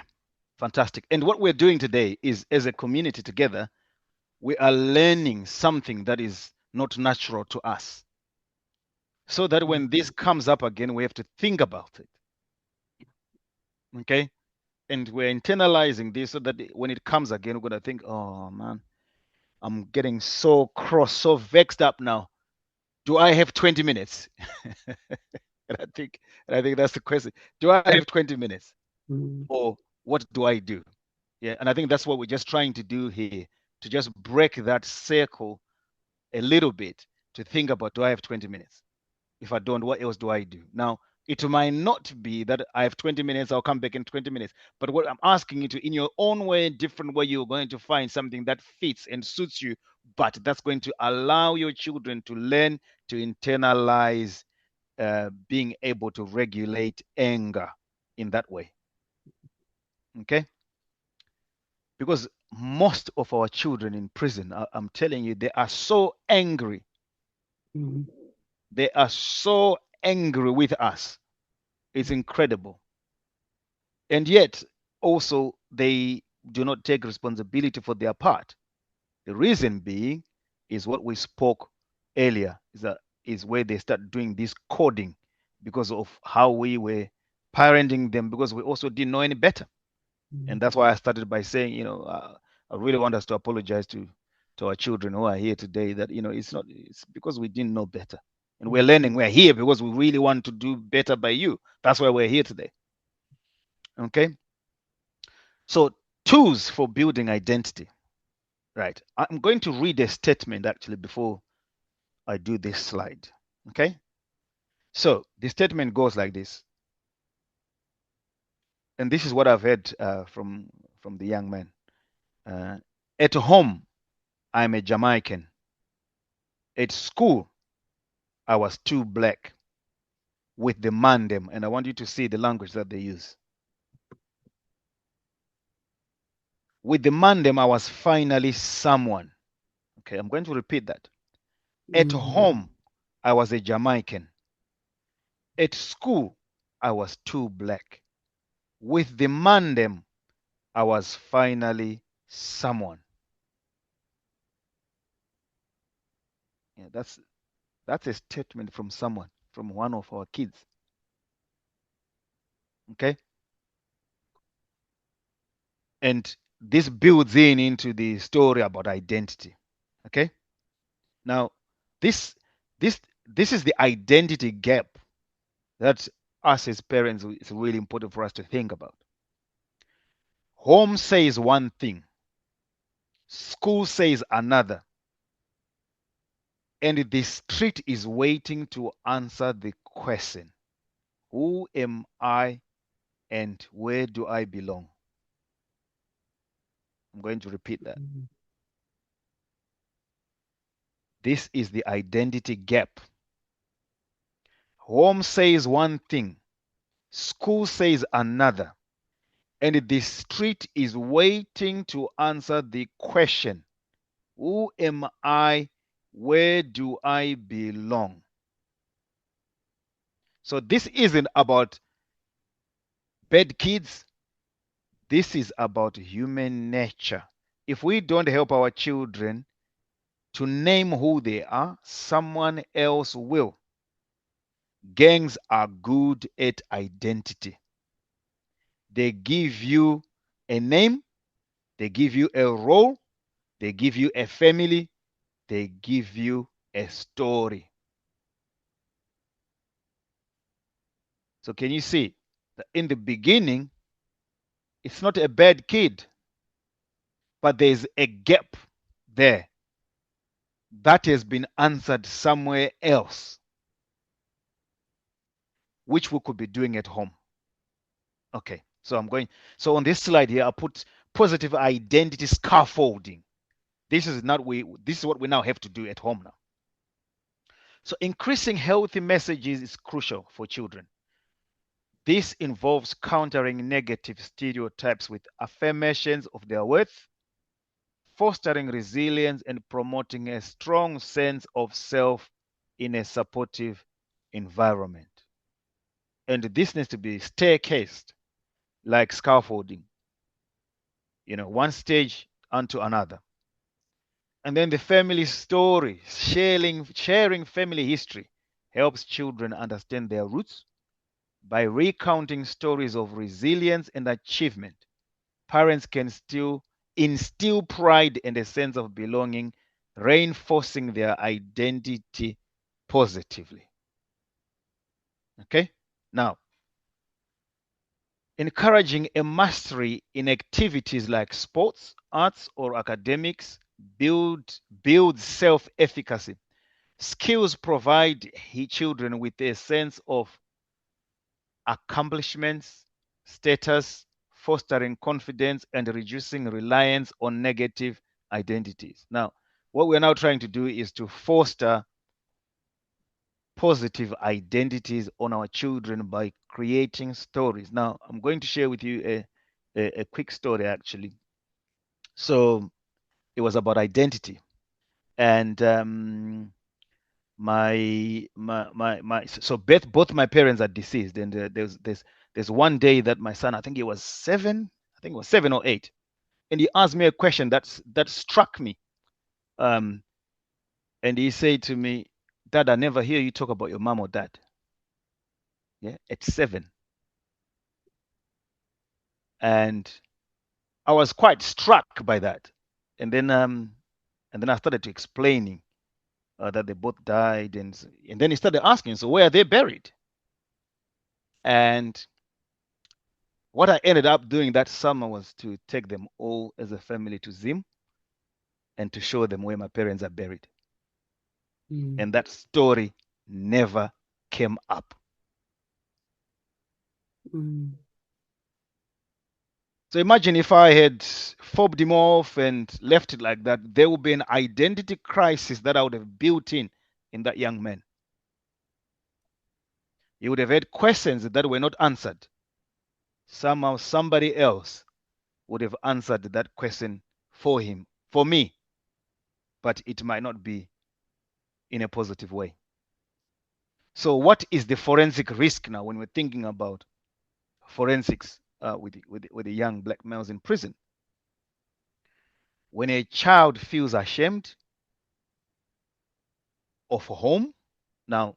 Speaker 2: Fantastic. And what we're doing today is, as a community together, we are learning something that is not natural to us. So that when this comes up again, we have to think about it. Okay. And we're internalizing this so that when it comes again, we're going to think, oh man, I'm getting so cross, so vexed up now. Do I have 20 minutes? and I think that's the question. Do I have 20 minutes?
Speaker 1: Mm.
Speaker 2: Or what do I do? Yeah. And I think that's what we're just trying to do here, to just break that circle a little bit, to think about, do I have 20 minutes? If I don't, what else do I do? Now, it might not be that I have 20 minutes, I'll come back in 20 minutes. But what I'm asking you to, in your own way, different way, you're going to find something that fits and suits you, but that's going to allow your children to learn to internalize being able to regulate anger in that way. Okay? Because most of our children in prison, I'm telling you, they are so angry.
Speaker 1: Mm.
Speaker 2: They are so angry with us. It's incredible. And yet, also, they do not take responsibility for their part. The reason being is what we spoke earlier, is where they start doing this coding because of how we were parenting them, because we also didn't know any better. And that's why I started by saying, I really want us to apologize to our children who are here today, that it's because we didn't know better. And we're learning. We're here because we really want to do better by you. That's why we're here today. Okay. So, tools for building identity. Right. I'm going to read a statement actually before I do this slide. Okay. So the statement goes like this. And this is what I've heard from the young man. At home, I'm a Jamaican. At school, I was too black with the mandem. And I want you to see the language that they use. With the mandem, I was finally someone. Okay, I'm going to repeat that. At home, I was a Jamaican. At school, I was too black. With the mandem, I was finally someone. Yeah, that's a statement from someone, from one of our kids. Okay? And this builds into the story about identity. Okay? Now, this this this is the identity gap that us as parents, it's really important for us to think about. Home says one thing, school says another, and the street is waiting to answer the question, who am I and where do I belong? I'm going to repeat that. This is the identity gap. Home says one thing, school says another, and the street is waiting to answer the question, who am I? Where do I belong? So this isn't about bad kids. This is about human nature. If we don't help our children to name who they are, someone else will. Gangs are good at identity. They give you a name, they give you a role, they give you a family, they give you a story. So can you see that in the beginning, it's not a bad kid, but there's a gap there that has been answered somewhere else, which we could be doing at home. Okay, so on this slide here, I put positive identity scaffolding. This is what we now have to do at home now. So increasing healthy messages is crucial for children. This involves countering negative stereotypes with affirmations of their worth, fostering resilience, and promoting a strong sense of self in a supportive environment. And this needs to be staircased, like scaffolding, one stage onto another. And then the family story, sharing family history helps children understand their roots. By recounting stories of resilience and achievement, parents can still instill pride and a sense of belonging, reinforcing their identity positively. Okay? Now, encouraging a mastery in activities like sports, arts, or academics builds self-efficacy. Skills provide children with a sense of accomplishments, status, fostering confidence, and reducing reliance on negative identities. Now, what we're now trying to do is to foster positive identities on our children by creating stories. Now, I'm going to share with you a quick story actually. So, it was about identity. And so both my parents are deceased, and there's one day that my son, I think it was 7 or 8, and he asked me a question that struck me, and he said to me, "Dad, I never hear you talk about your mom or dad." Yeah, at 7, and I was quite struck by that, and then I started to explaining that they both died, and then he started asking, so where are they buried? And what I ended up doing that summer was to take them all as a family to Zim and to show them where my parents are buried. And that story never came up. So imagine if I had fobbed him off and left it like that, there would be an identity crisis that I would have built in that young man. He would have had questions that were not answered. Somehow somebody else would have answered that question for him, for me, but it might not be in a positive way. So what is the forensic risk now when we're thinking about forensics with the young black males in prison? When a child feels ashamed of home, now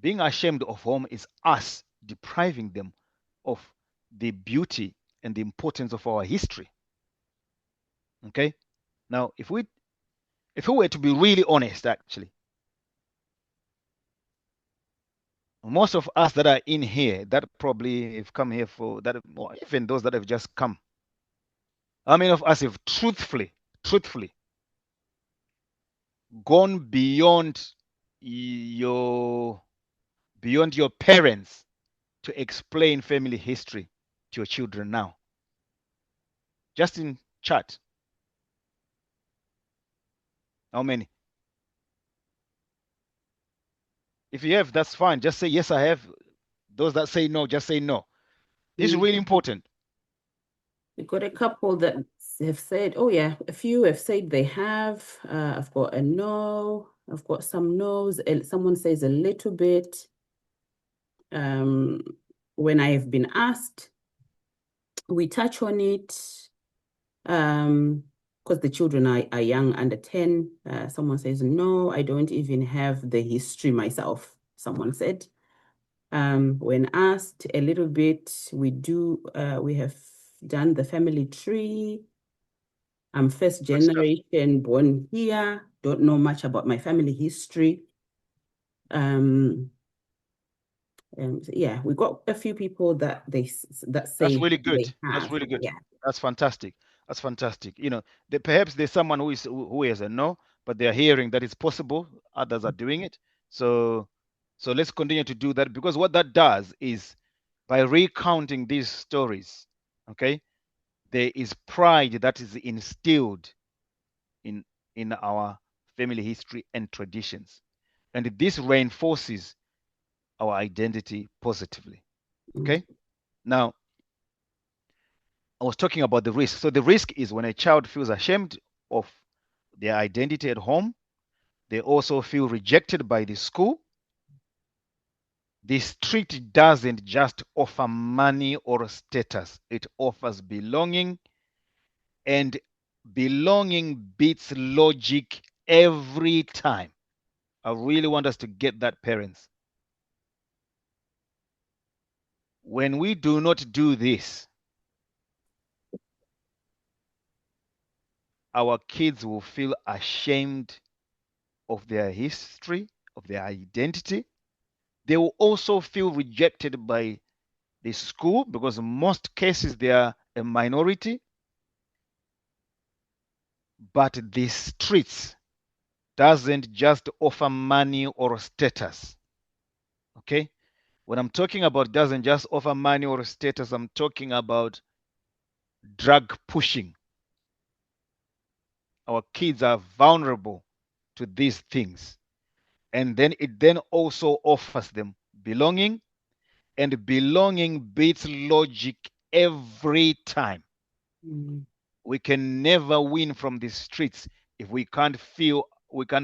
Speaker 2: being ashamed of home is us depriving them of the beauty and the importance of our history. Okay? Now, if we were to be really honest, actually, Most of us that are in here, that probably have come here for that, or even those that have just come, how many of us have truthfully gone your beyond your parents to explain family history to your children now? Just in chat. How many? If you have, that's fine. Just say yes, I have. Those that say no, just say no. This is really important.
Speaker 1: We've got a couple that have said, oh yeah, a few have said they have. I've got a no. I've got some no's. And someone says a little bit. When I have been asked, we touch on it. Because the children are young, under 10. Someone says, no, I don't even have the history myself, someone said. When asked a little bit, we have done the family tree. I'm first generation born here, don't know much about my family history. Yeah, we got a few people that say
Speaker 2: that's really good.
Speaker 1: they have.
Speaker 2: That's really good.
Speaker 1: Yeah.
Speaker 2: That's fantastic. That's fantastic. You know, perhaps there's someone who has a no, but they're hearing that it's possible. Others are doing it. So let's continue to do that, because what that does is, by recounting these stories, okay, there is pride that is instilled in our family history and traditions, and this reinforces our identity positively. Okay. Now, I was talking about the risk. So the risk is when a child feels ashamed of their identity at home, they also feel rejected by the school. The street doesn't just offer money or status, it offers belonging, and belonging beats logic every time. I really want us to get that, parents. When we do not do this, our kids will feel ashamed of their history, of their identity. They will also feel rejected by the school, because in most cases they are a minority. But the streets doesn't just offer money or status. Okay? When I'm talking about doesn't just offer money or status, I'm talking about drug pushing. Our kids are vulnerable to these things. And then it then also offers them belonging, and belonging beats logic every time. We can never win from the streets if we can't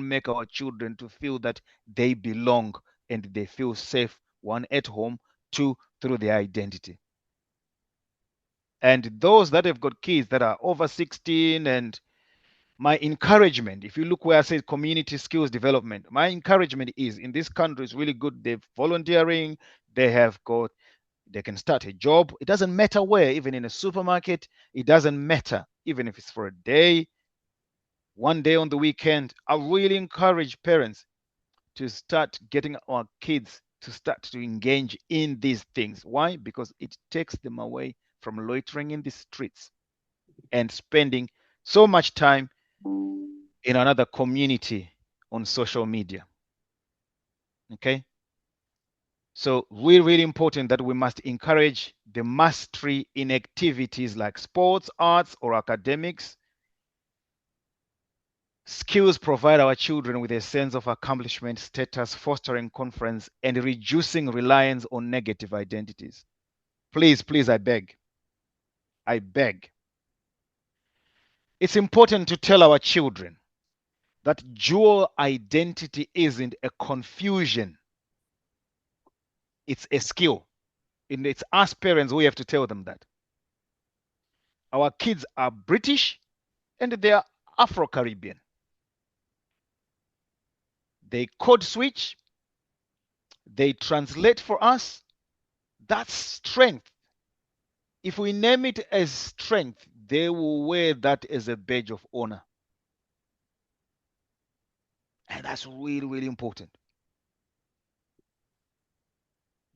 Speaker 2: make our children to feel that they belong and they feel safe, one, at home, two, through their identity. And those that have got kids that are over 16, and my encouragement, if you look where I say community skills development, my encouragement is, in this country is really good. They're volunteering, they can start a job. It doesn't matter where, even in a supermarket. It doesn't matter, even if it's for a day, one day on the weekend. I really encourage parents to start getting our kids to start to engage in these things. Why? Because it takes them away from loitering in the streets and spending so much time in another community on social media. Okay? So really, really important that we must encourage the mastery in activities like sports, arts, or academics. Skills provide our children with a sense of accomplishment, status, fostering confidence, and reducing reliance on negative identities. Please, please, I beg. I beg. It's important to tell our children that dual identity isn't a confusion, it's a skill. And it's us parents who have to tell them that. Our kids are British and they are Afro-Caribbean. They code switch, they translate for us. That's strength. If we name it as strength, they will wear that as a badge of honor. And that's really, really important.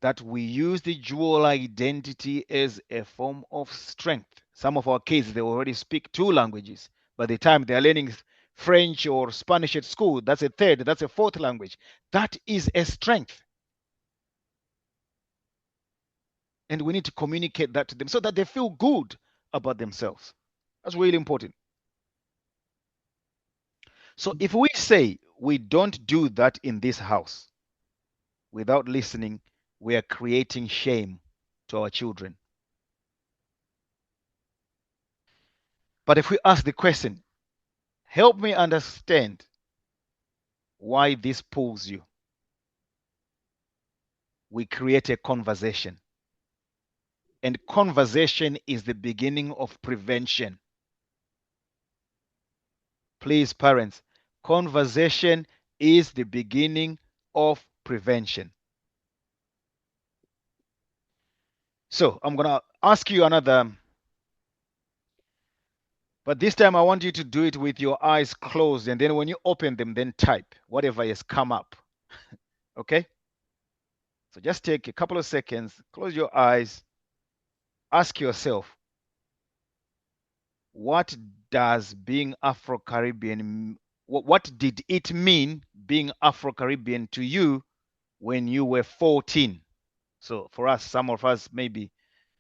Speaker 2: that we use the dual identity as a form of strength. Some of our kids, they already speak 2 languages. By the time they're learning French or Spanish at school, that's a third, that's a fourth language. That is a strength. And we need to communicate that to them so that they feel good about themselves. That's really important. So if we say we don't do that in this house without listening, we are creating shame to our children. But if we ask the question, help me understand why this pulls you, we create a conversation. And conversation is the beginning of prevention. Please, parents, conversation is the beginning of prevention. So I'm going to ask you another, but this time I want you to do it with your eyes closed. And then when you open them, then type whatever has come up. Okay? So just take a couple of seconds, close your eyes, ask yourself, what does being Afro-Caribbean, what did it mean being Afro-Caribbean to you when you were 14? So for us, some of us maybe,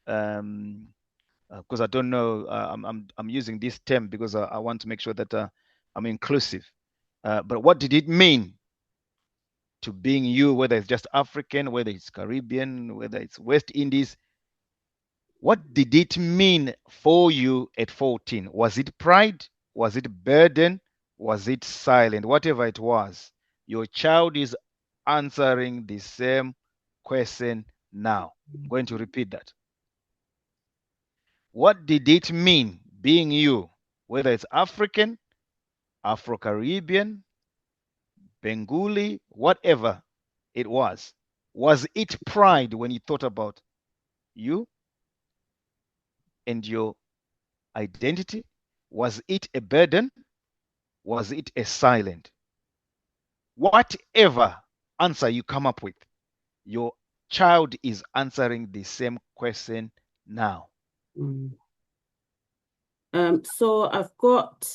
Speaker 2: because I don't know, I'm using this term because I want to make sure that I'm inclusive. But what did it mean to being you, whether it's just African, whether it's Caribbean, whether it's West Indies? What did it mean for you at 14? Was it pride? Was it burden? Was it silent? Whatever it was, your child is answering the same question now. I'm going to repeat that. What did it mean being you, whether it's African, Afro-Caribbean, Bengali, whatever it was? Was it pride when you thought about you and your identity? Was it a burden? Was it a silent? Whatever answer you come up with, your child is answering the same question now.
Speaker 1: So I've got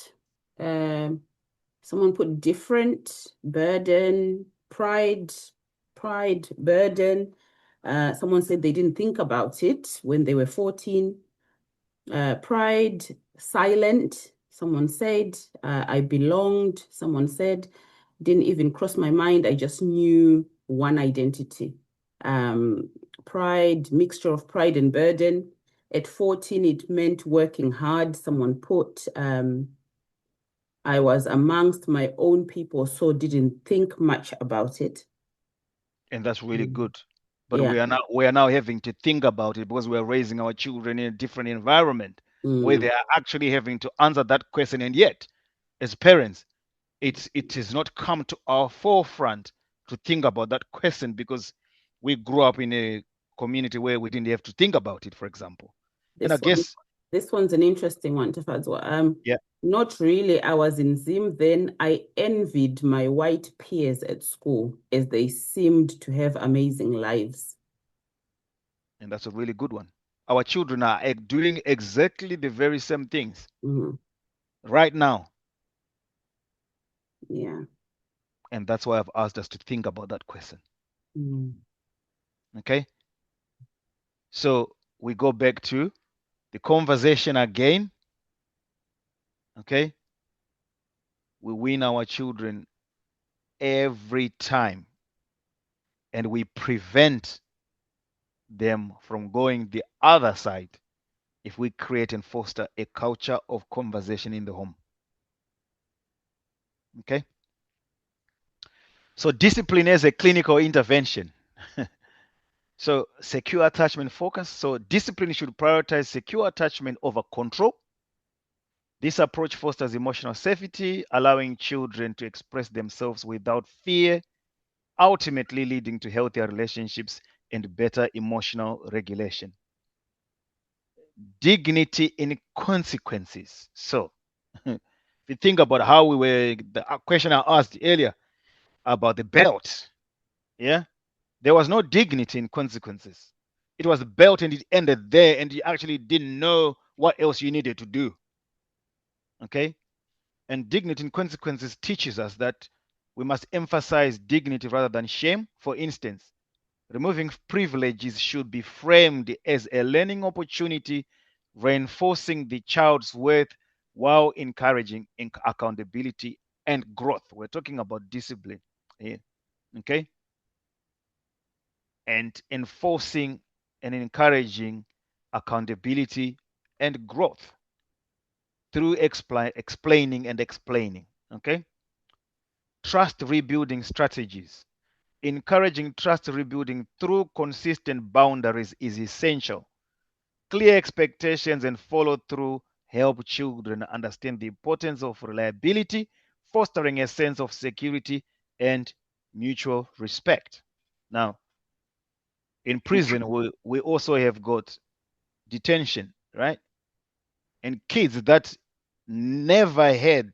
Speaker 1: someone put different, burden, pride, burden. Someone said they didn't think about it when they were 14. Pride, silent. Someone said, I belonged. Someone said, didn't even cross my mind. I just knew one identity. Pride, mixture of pride and burden. At 14, it meant working hard. Someone put, I was amongst my own people, so didn't think much about it.
Speaker 2: And that's really good. But
Speaker 1: Yeah.
Speaker 2: we are now having to think about it because we are raising our children in a different environment where they are actually having to answer that question. And yet, as parents, it has not come to our forefront to think about that question because we grew up in a community where we didn't have to think about it, for example. And I guess
Speaker 1: this one's an interesting one, Tafadzwa.
Speaker 2: Yeah.
Speaker 1: Not really. I was in Zim then. I envied my white peers at school as they seemed to have amazing lives.
Speaker 2: And that's a really good one. Our children are doing exactly the very same things right now.
Speaker 1: Yeah.
Speaker 2: And that's why I've asked us to think about that question. Okay. So we go back to the conversation again. Okay. We win our children every time. And we prevent them from going the other side if we create and foster a culture of conversation in the home. Okay. So discipline as a clinical intervention. So secure attachment focus. So discipline should prioritize secure attachment over control. This approach fosters emotional safety, allowing children to express themselves without fear, ultimately leading to healthier relationships and better emotional regulation. Dignity in consequences. So if you think about how the question I asked earlier about the belt, yeah, There was no dignity in consequences. It was built and it ended there, and you actually didn't know what else you needed to do. Okay? And dignity in consequences teaches us that we must emphasize dignity rather than shame. For instance, removing privileges should be framed as a learning opportunity, reinforcing the child's worth while encouraging accountability and growth. We're talking about discipline here. Okay? And enforcing and encouraging accountability and growth through explaining and explaining. Okay? Trust rebuilding strategies. Encouraging trust rebuilding through consistent boundaries is essential. Clear expectations and follow through help children understand the importance of reliability, fostering a sense of security and mutual respect. Now, in prison, we also have got detention, right? And kids that never had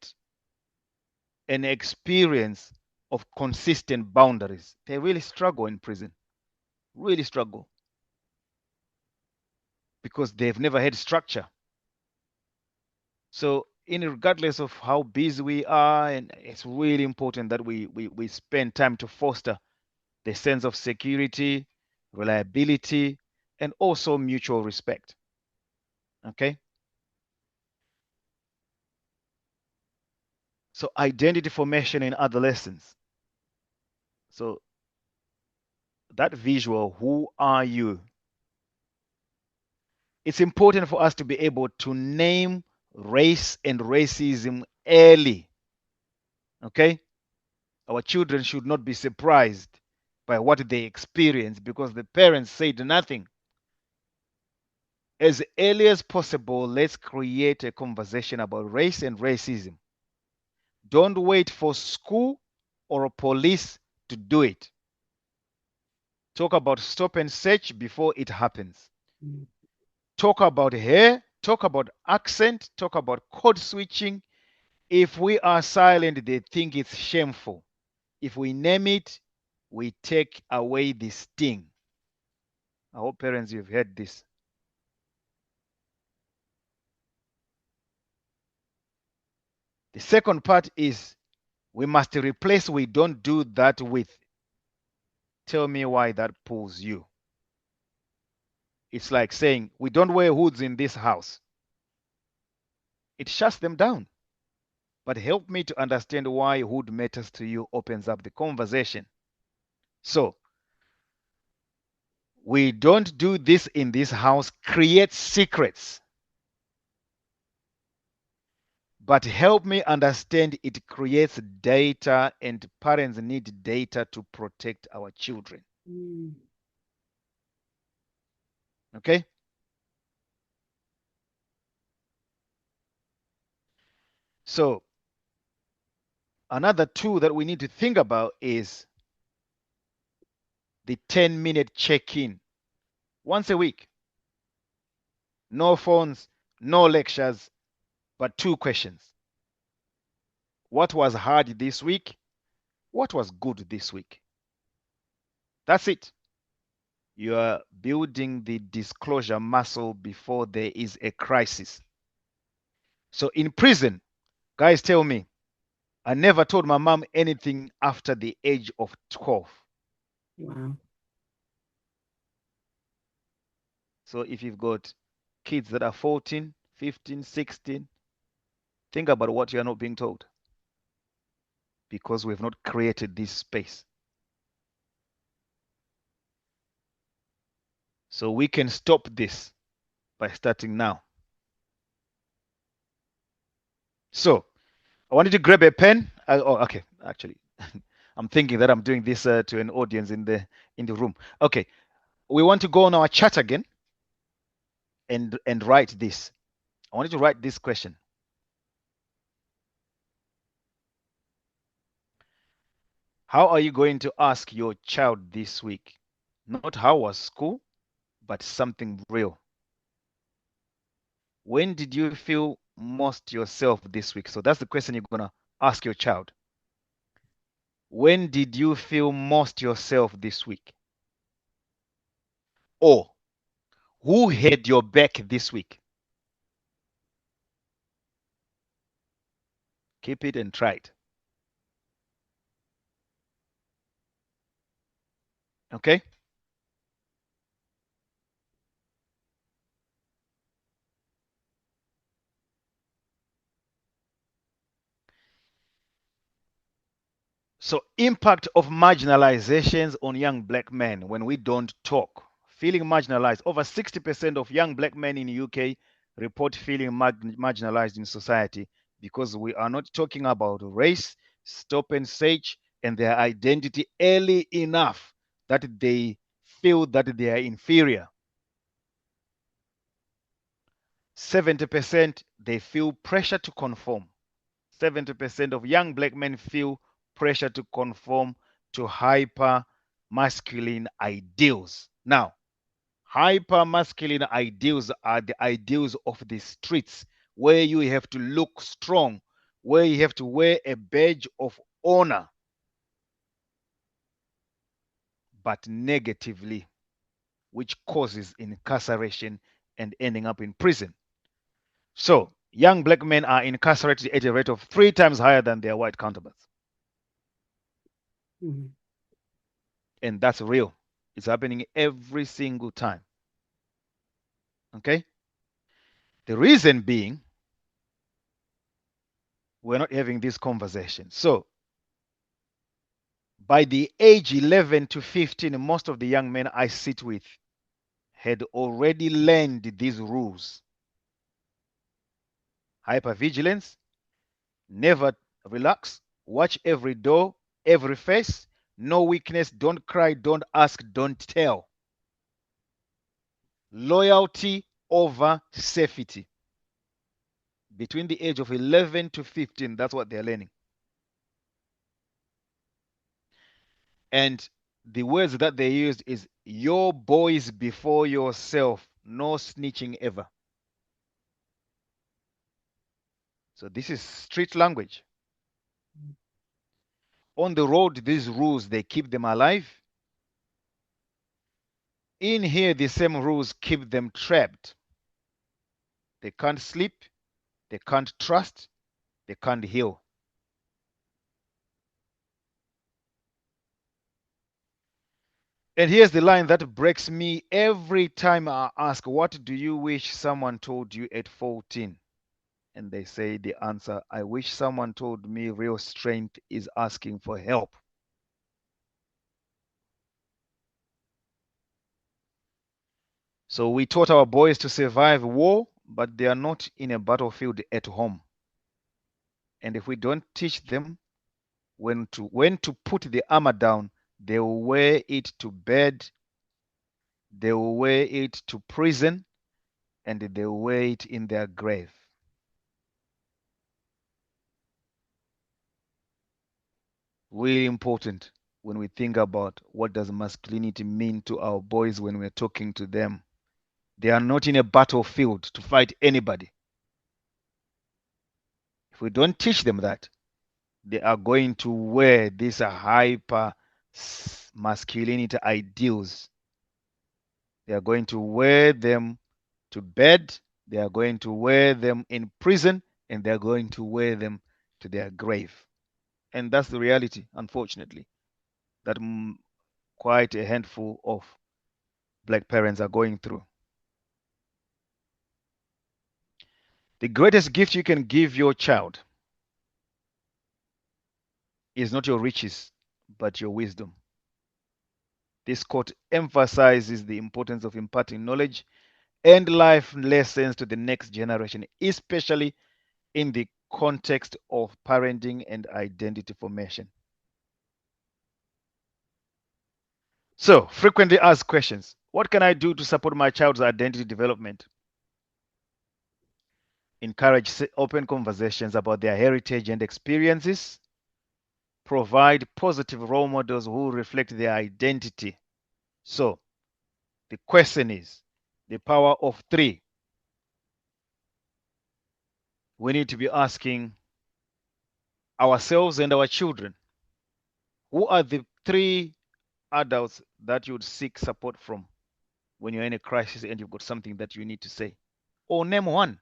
Speaker 2: an experience of consistent boundaries, they really struggle in prison, really struggle because they've never had structure. So, regardless of how busy we are, and it's really important that we spend time to foster the sense of security, reliability, and also mutual respect. Okay? So, identity formation in adolescence. So, that visual, who are you? It's important for us to be able to name race and racism early. Okay? Our children should not be surprised by what they experience because the parents said nothing. As early as possible, let's create a conversation about race and racism. Don't wait for school or police to do it. Talk about stop and search before it happens. Talk about hair, talk about accent, talk about code switching. If we are silent, they think it's shameful. If we name it, we take away the sting. I hope parents, you've heard this. The second part is we must replace we don't do that with tell me why that pulls you. It's like saying we don't wear hoods in this house. It shuts them down. But help me to understand why hood matters to you opens up the conversation. So, we don't do this in this house, create secrets. But help me understand it creates data, and parents need data to protect our children. Okay? So, another tool that we need to think about is the 10-minute check-in once a week. No phones, no lectures, but 2 questions. What was hard this week? What was good this week? That's it. You are building the disclosure muscle before there is a crisis. So in prison, guys tell me, I never told my mom anything after the age of 12.
Speaker 1: Wow.
Speaker 2: So if you've got kids that are 14, 15, 16, think about what you're not being told because we've not created this space. So we can stop this by starting now. So I wanted to grab a pen. Okay, actually, I'm thinking that I'm doing this to an audience in the room. Okay, we want to go on our chat again and write this. I wanted to write this question. How are you going to ask your child this week? Not how was school, but something real. When did you feel most yourself this week? So that's the question you're going to ask your child. When did you feel most yourself this week? Or who had your back this week? Keep it and try it. Okay? So, impact of marginalizations on young black men when we don't talk. Feeling marginalized. Over 60% of young black men in the UK report feeling marginalized in society because we are not talking about race, stop and search, and their identity early enough that they feel that they are inferior. 70% they feel pressure to conform. 70% of young black men feel pressure to conform to hyper masculine ideals. Now, hyper masculine ideals are the ideals of the streets where you have to look strong, where you have to wear a badge of honor, but negatively, which causes incarceration and ending up in prison. So, young black men are incarcerated at a rate of 3 times higher than their white counterparts.
Speaker 1: Mhm.
Speaker 2: And that's real. It's happening every single time. Okay? The reason being, we're not having this conversation. So, by the age 11 to 15, most of the young men I sit with had already learned these rules. Hypervigilance, never relax, watch every door, every face, no weakness, don't cry, don't ask, don't tell. Loyalty over safety. Between the age of 11 to 15, that's what they're learning. And the words that they used is your boys before yourself, no snitching ever. So this is street language. On the road, these rules, they keep them alive. In here, the same rules keep them trapped. They can't sleep, they can't trust, they can't heal. And here's the line that breaks me every time I ask, what do you wish someone told you at 14? And they say the answer, I wish someone told me real strength is asking for help. So we taught our boys to survive war, but they are not in a battlefield at home. And if we don't teach them when to put the armor down, they will wear it to bed, they will wear it to prison, and they will wear it in their grave. Really important when we think about what does masculinity mean to our boys when we're talking to them. They are not in a battlefield to fight anybody. If we don't teach them that, they are going to wear these hyper masculinity ideals. They are going to wear them to bed, they are going to wear them in prison, and they are going to wear them to their grave. And that's the reality, unfortunately, that quite a handful of black parents are going through. The greatest gift you can give your child is not your riches, but your wisdom. This quote emphasizes the importance of imparting knowledge and life lessons to the next generation, especially in the context of parenting and identity formation. So, frequently asked questions. What can I do to support my child's identity development? Encourage open conversations about their heritage and experiences. Provide positive role models who reflect their identity. So, the question is the power of 3. We need to be asking ourselves and our children, who are the 3 adults that you would seek support from when you're in a crisis and you've got something that you need to say? Or name one.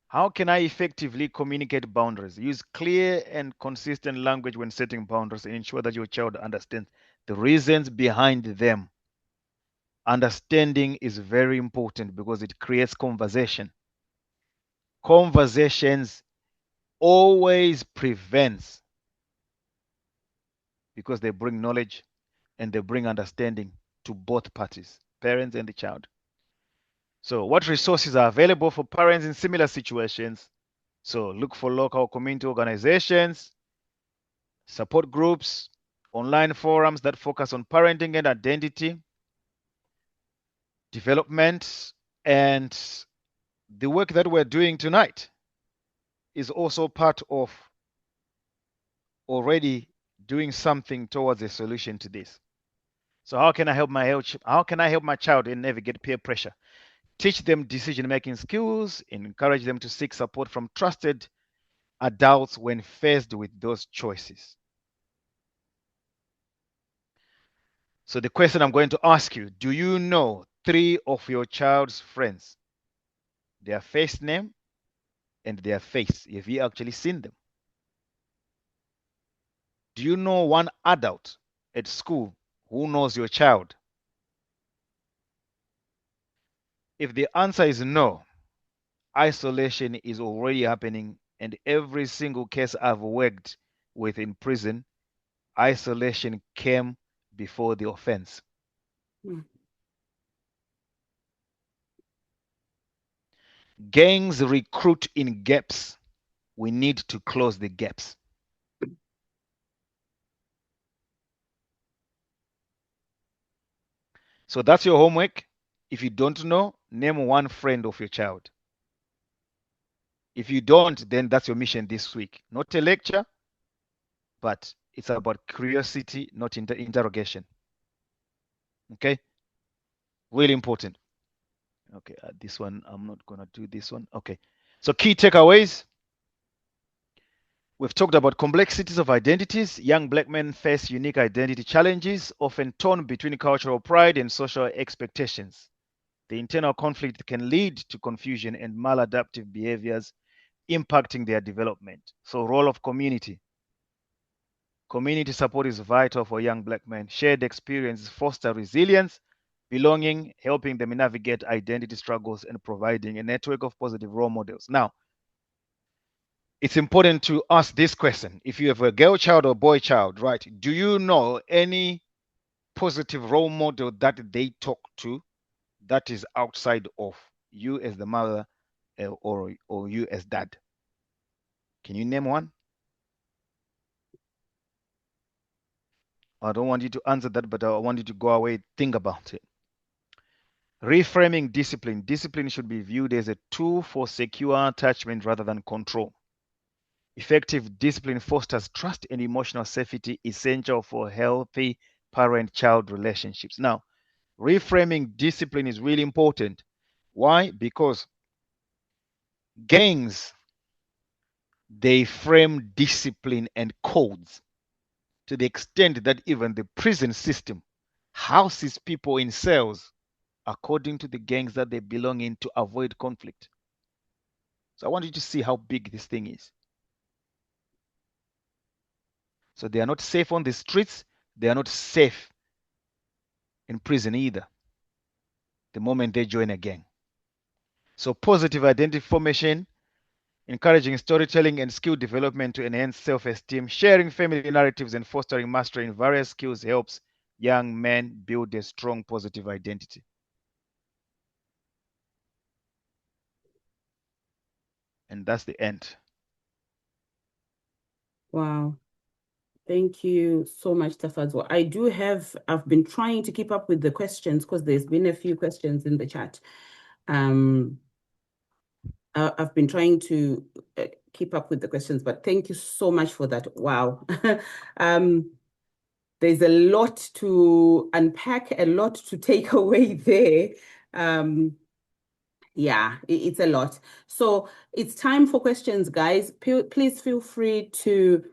Speaker 2: How can I effectively communicate boundaries? Use clear and consistent language when setting boundaries and ensure that your child understands the reasons behind them. Understanding is very important because it creates conversation. Conversations always prevents, because they bring knowledge and they bring understanding to both parties, parents and the child. So what resources are available for parents in similar situations? So look for local community organizations, support groups, online forums that focus on parenting and identity development. And the work that we're doing tonight is also part of already doing something towards a solution to this. So how can I help my child navigate peer pressure? Teach them decision-making skills, encourage them to seek support from trusted adults when faced with those choices. So the question I'm going to ask you, do you know 3 of your child's friends? Their first name and their face. Have you actually seen them? Do you know one adult at school who knows your child? If the answer is no, isolation is already happening, and every single case I've worked with in prison, isolation came before the offense. Gangs recruit in gaps. We need to close the gaps. So that's your homework. If you don't know, name one friend of your child. If you don't, then that's your mission this week. Not a lecture, but it's about curiosity, not interrogation. Okay? Really important. Okay, this one, I'm not going to do this one. Okay. So key takeaways. We've talked about complexities of identities. Young black men face unique identity challenges, often torn between cultural pride and social expectations. The internal conflict can lead to confusion and maladaptive behaviors, impacting their development. So, role of community. Community support is vital for young black men. Shared experiences foster resilience, belonging, helping them navigate identity struggles, and providing a network of positive role models. Now, it's important to ask this question. If you have a girl child or boy child, right, do you know any positive role model that they talk to that is outside of you as the mother or you as dad? Can you name one? I don't want you to answer that, but I want you to go away, think about it. Reframing discipline. Discipline should be viewed as a tool for secure attachment rather than control. Effective discipline fosters trust and emotional safety, essential for healthy parent-child relationships. Now, reframing discipline is really important. Why? Because gangs, they frame discipline and codes to the extent that even the prison system houses people in cells according to the gangs that they belong in to avoid conflict. So I want you to see how big this thing is. So they are not safe on the streets. They are not safe in prison either the moment they join a gang. So positive identity formation, encouraging storytelling and skill development to enhance self-esteem, sharing family narratives and fostering mastery in various skills helps young men build a strong positive identity. And that's the end.
Speaker 1: Wow. Thank you so much, Tafadzwa. I've been trying to keep up with the questions because there's been a few questions in the chat. I've been trying to keep up with the questions, but thank you so much for that. Wow. There's a lot to unpack, a lot to take away there. Yeah, it's a lot. So it's time for questions, guys. Please feel free to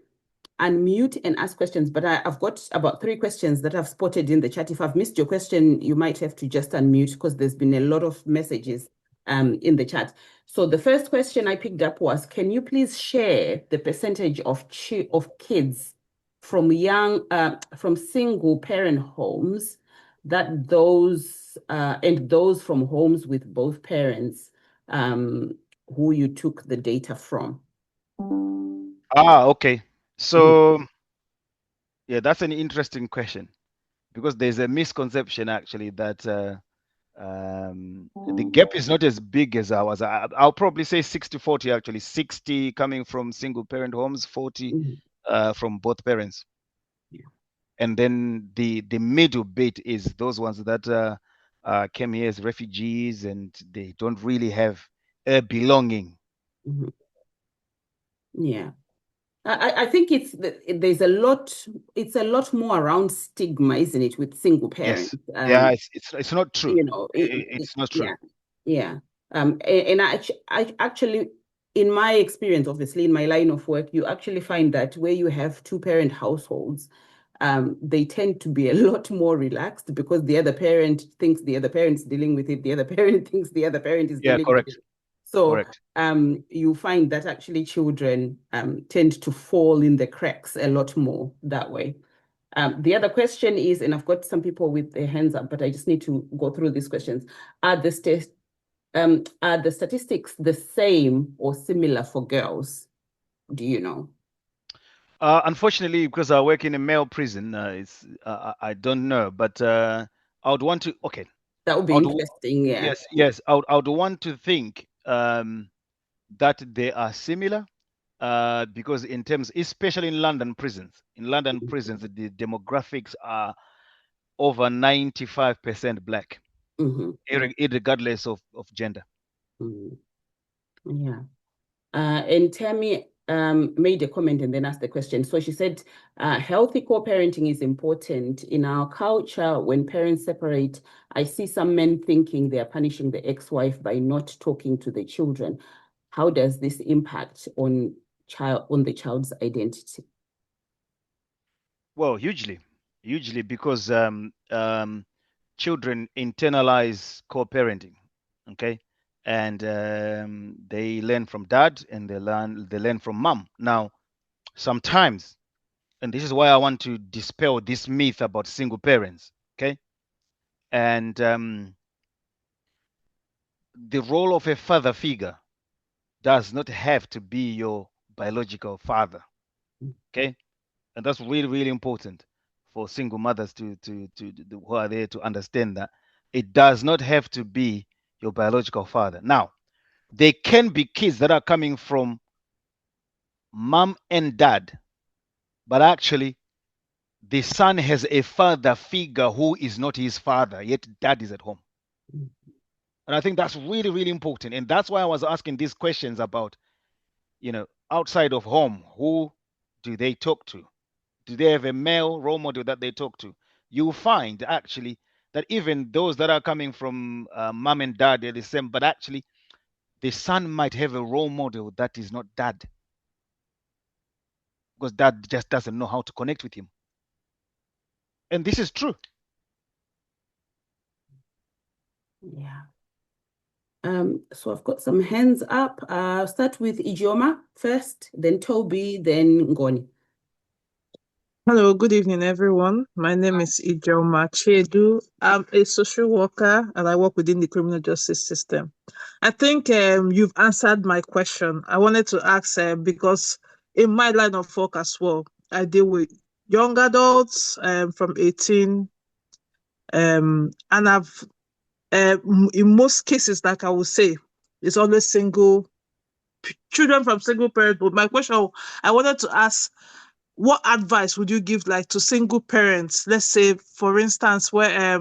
Speaker 1: unmute and ask questions. But I've got about 3 questions that I've spotted in the chat. If I've missed your question, you might have to just unmute because there's been a lot of messages in the chat. So the first question I picked up was, can you please share the percentage of kids from single parent homes and those from homes with both parents who you took the data from?
Speaker 2: Okay. So, yeah, that's an interesting question because there's a misconception actually that the gap is not as big as ours. I'll probably say 60-40 actually, 60 coming from single parent homes, 40 from both parents.
Speaker 1: Yeah.
Speaker 2: And then the middle bit is those ones that came here as refugees and they don't really have a belonging.
Speaker 1: Yeah. I think there's a lot more around stigma, isn't it, with single parents?
Speaker 2: Yes. It's not true.
Speaker 1: You know,
Speaker 2: It's not true.
Speaker 1: Yeah. And I actually, in my experience, obviously in my line of work, you actually find that where you have 2-parent households, they tend to be a lot more relaxed because the other parent thinks the other parent's dealing with it. The other parent thinks the other parent is dealing with it. So
Speaker 2: Correct.
Speaker 1: You find that actually children tend to fall in the cracks a lot more that way. The other question is, and I've got some people with their hands up, but I just need to go through these questions. Are the statistics the same or similar for girls? Do you know?
Speaker 2: Unfortunately, because I work in a male prison, I don't know, but I would want to. Okay.
Speaker 1: That would be interesting. Yeah.
Speaker 2: Yes. I would want to think that they are similar because in terms, especially in London prisons, the demographics are over 95% black, regardless of gender.
Speaker 1: Yeah. And Tammy made a comment and then asked the question. So she said, healthy co-parenting is important. In our culture, when parents separate, I see some men thinking they are punishing the ex-wife by not talking to the children. How does this impact on the child's identity?
Speaker 2: Well, hugely, because children internalize co-parenting, okay, and they learn from dad and they learn from mom. Now, sometimes, and this is why I want to dispel this myth about single parents, okay, and the role of a father figure does not have to be your biological father, okay, and that's really, really important for single mothers to who are there to understand that it does not have to be your biological father. Now, there can be kids that are coming from mom and dad, but actually the son has a father figure who is not his father, yet dad is at home. And I think that's really, really important. And that's why I was asking these questions about, outside of home, who do they talk to? Do they have a male role model that they talk to? You'll find actually that even those that are coming from mom and dad, they're the same, but actually the son might have a role model that is not dad because dad just doesn't know how to connect with him. And this is true.
Speaker 1: Yeah. So I've got some hands up. I'll start with Ijoma first, then Toby, then Ngoni.
Speaker 4: Hello, good evening, everyone. My name is Ijoma Chedu. I'm a social worker and I work within the criminal justice system. I think you've answered my question. I wanted to ask because in my line of work as well, I deal with young adults from 18, and I've in most cases, like I would say, it's always children from single parents. But my question, I wanted to ask, what advice would you give to single parents? Let's say, for instance, where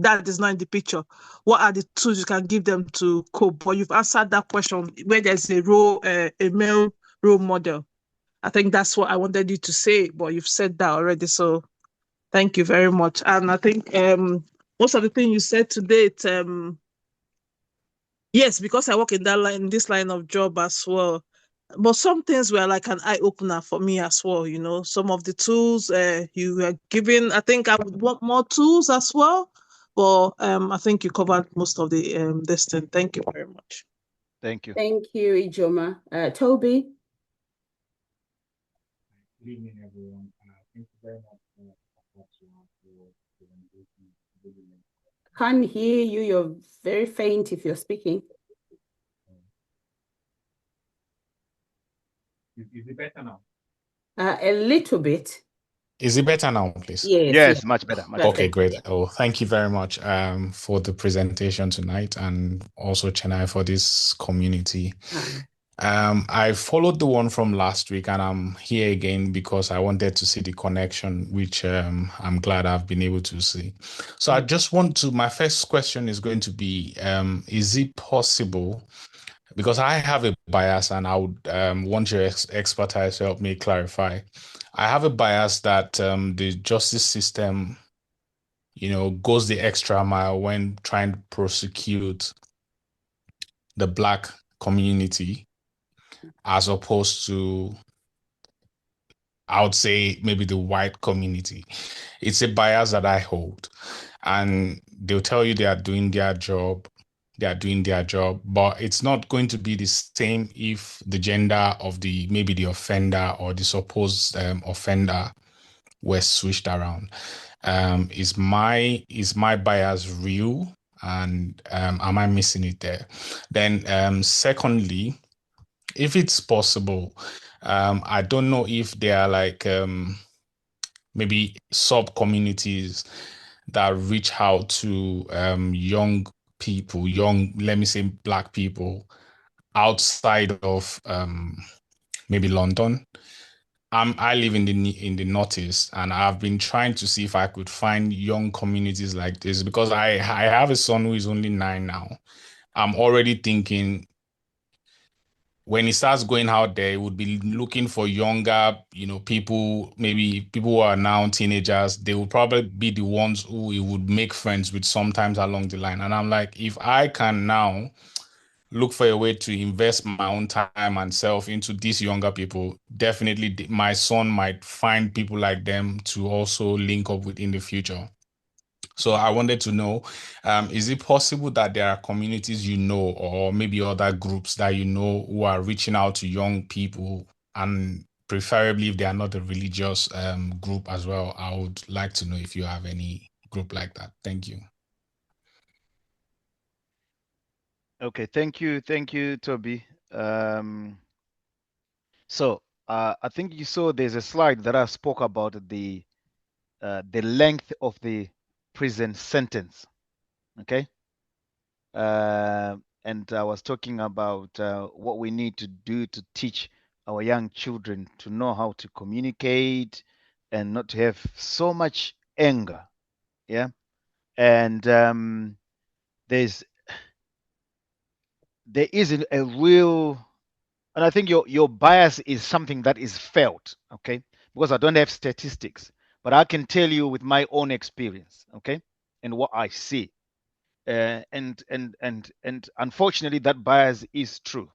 Speaker 4: dad is not in the picture. What are the tools you can give them to cope? But you've answered that question where there's a male role model. I think that's what I wanted you to say, but you've said that already. So thank you very much. And I think most of the things you said today, yes, because I work in this line of job as well. but some things were like an eye opener for me as well. You know, some of the tools you were given. I think I would want more tools as well. But I think you covered most of the this thing. Thank you very much.
Speaker 2: Thank you.
Speaker 1: Thank you, Ijoma. Toby?
Speaker 5: Good evening, everyone. Thank you very much for the presentation.
Speaker 1: Can't hear you. You're very faint if you're speaking.
Speaker 5: Is it better now?
Speaker 1: A little bit.
Speaker 5: Is it better now, please?
Speaker 1: Yes.
Speaker 2: Yes, much better. Much
Speaker 5: Okay,
Speaker 2: better.
Speaker 5: great. Oh, thank you very much for the presentation tonight, and also Chennai for this community. I followed the one from last week, and I'm here again because I wanted to see the connection, which I'm glad I've been able to see. So I just want to, my first question is going to be, is it possible, because I have a bias and I would want your expertise to help me clarify. I have a bias that the justice system, goes the extra mile when trying to prosecute the Black community, as opposed to, I would say, maybe the white community. It's a bias that I hold. And they'll tell you they are doing their job. They are doing their job, but it's not going to be the same if the gender of maybe the offender or the supposed offender were switched around. Is my bias real? And am I missing it there? Then secondly, if it's possible, I don't know if there are like maybe sub-communities that reach out to young people, let me say Black people, outside of maybe London. I live in the Northeast, and I've been trying to see if I could find young communities like this, because I have a son who is only 9 now. I'm already thinking, when he starts going out there, he would be looking for younger, people, maybe people who are now teenagers. They will probably be the ones who he would make friends with sometimes along the line. And I'm like, if I can now look for a way to invest my own time and self into these younger people, definitely my son might find people like them to also link up with in the future. So I wanted to know, is it possible that there are communities or maybe other groups that who are reaching out to young people, and preferably if they are not a religious group as well? I would like to know if you have any group like that. Thank you.
Speaker 2: Okay, thank you, Toby. So I think you saw there's a slide that I spoke about the length of the prison sentence. Okay, and I was talking about what we need to do to teach our young children to know how to communicate and not to have so much anger. Yeah, and there isn't a real, and I think your bias is something that is felt, okay? Because I don't have statistics, but I can tell you with my own experience, okay, and what I see. And unfortunately, that bias is true,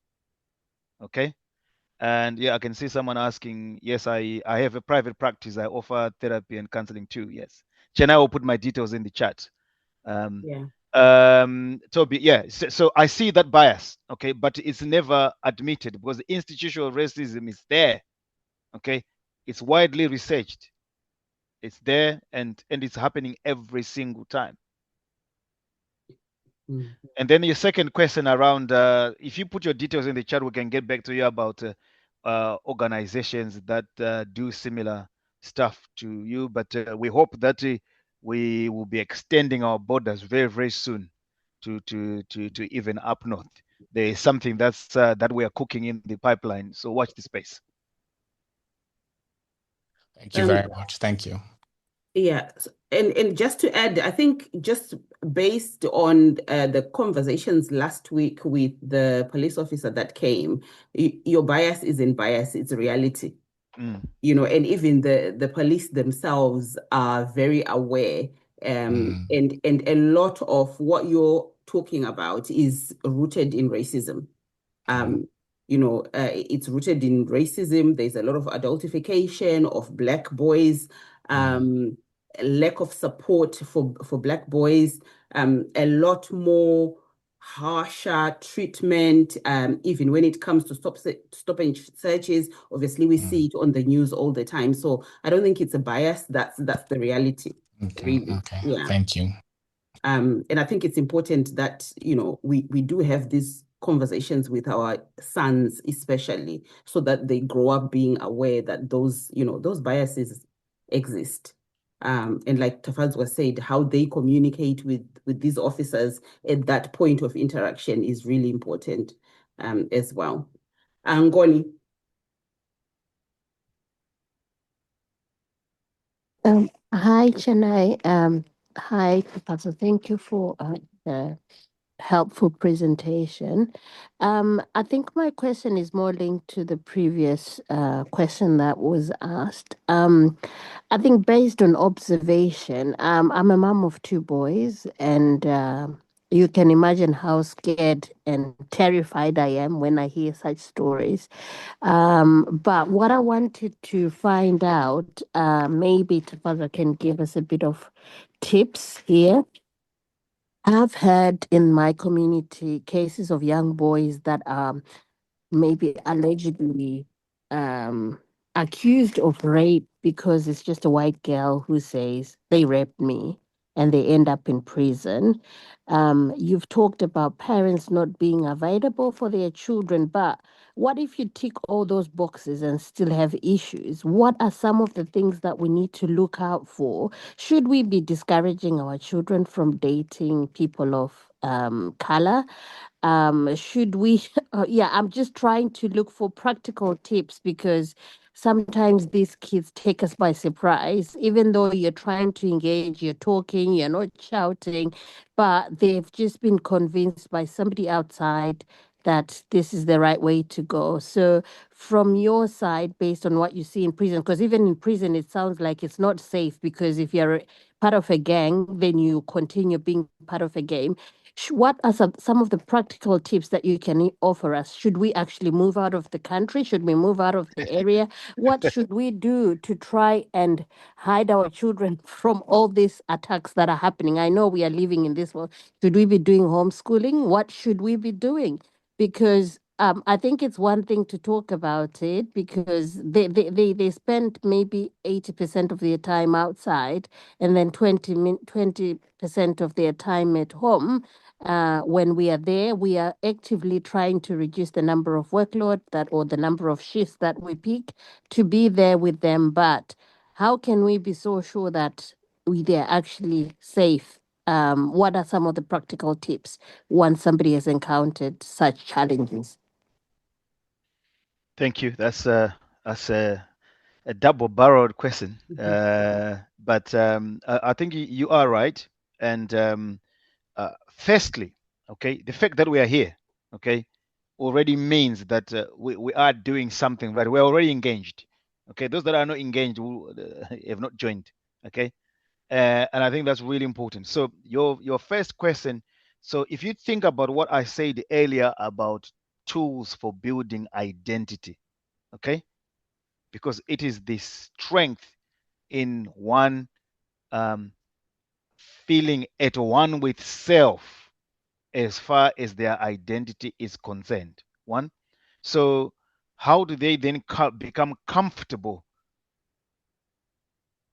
Speaker 2: okay. And yeah, I can see someone asking, yes, I have a private practice. I offer therapy and counseling too. Yes, Chena will put my details in the chat. Toby, yeah. So I see that bias, okay, but it's never admitted because institutional racism is there, okay. It's widely researched. It's there, and it's happening every single time. And then your second question around, if you put your details in the chat, we can get back to you about organizations that do similar stuff to you. But we hope that we will be extending our borders very, very soon to even up north. There is something that we are cooking in the pipeline. So watch the space.
Speaker 5: Thank you very much. Thank you.
Speaker 1: Yeah, and just to add, I think just based on the conversations last week with the police officer that came, your bias isn't bias, it's reality. And even the police themselves are very aware, and a lot of what you're talking about is rooted in racism. it's rooted in racism. There's a lot of adultification of Black boys, lack of support for Black boys, a lot more harsher treatment, even when it comes to stop and searches. Obviously, we see it on the news all the time. So I don't think it's a bias. That's the reality.
Speaker 5: Okay.
Speaker 1: Really.
Speaker 5: Okay.
Speaker 1: Yeah.
Speaker 5: Thank you.
Speaker 1: And I think it's important that, we do have these conversations with our sons, especially, so that they grow up being aware that those biases exist. And like Tafadzwa said, how they communicate with these officers at that point of interaction is really important as well. Ngoni.
Speaker 6: Hi, Chennai. Hi, Professor. Thank you for the helpful presentation. I think my question is more linked to the previous question that was asked. I think based on observation, I'm a mom of two boys, and you can imagine how scared and terrified I am when I hear such stories. But what I wanted to find out, maybe Tafaza can give us a bit of tips here. I've heard in my community cases of young boys that are maybe allegedly um, accused of rape because it's just a white girl who says they raped me and they end up in prison. You've talked about parents not being available for their children, but what if you tick all those boxes and still have issues? What are some of the things that we need to look out for? Should we be discouraging our children from dating people of color? Should we yeah, I'm just trying to look for practical tips because sometimes these kids take us by surprise. Even though you're trying to engage, you're talking, you're not shouting, but they've just been convinced by somebody outside that this is the right way to go. So from your side, based on what you see in prison, because even in prison it sounds like it's not safe, because if you're part of a gang, then you continue being part of a game. What are some of the practical tips that you can offer us? Should we actually move out of the country? Should we move out of the area? What should we do to try and hide our children from all these attacks that are happening? I know we are living in this world. Should we be doing homeschooling? What should we be doing? Because I think it's one thing to talk about it, because they spend maybe 80% of their time outside and then 20% of their time at home. When we are there, we are actively trying to reduce the number of workload or the number of shifts that we pick to be there with them. But how can we be so sure that they're actually safe? What are some of the practical tips once somebody has encountered such challenges?
Speaker 2: Thank you. That's a double-barreled question, but I think you are right. And firstly, okay, the fact that we are here, okay, already means that we are doing something right. We're already engaged. Okay, those that are not engaged have not joined. Okay, and I think that's really important. So your first question. So if you think about what I said earlier about tools for building identity, okay, because it is the strength in one feeling at one with self as far as their identity is concerned. One. So how do they then become comfortable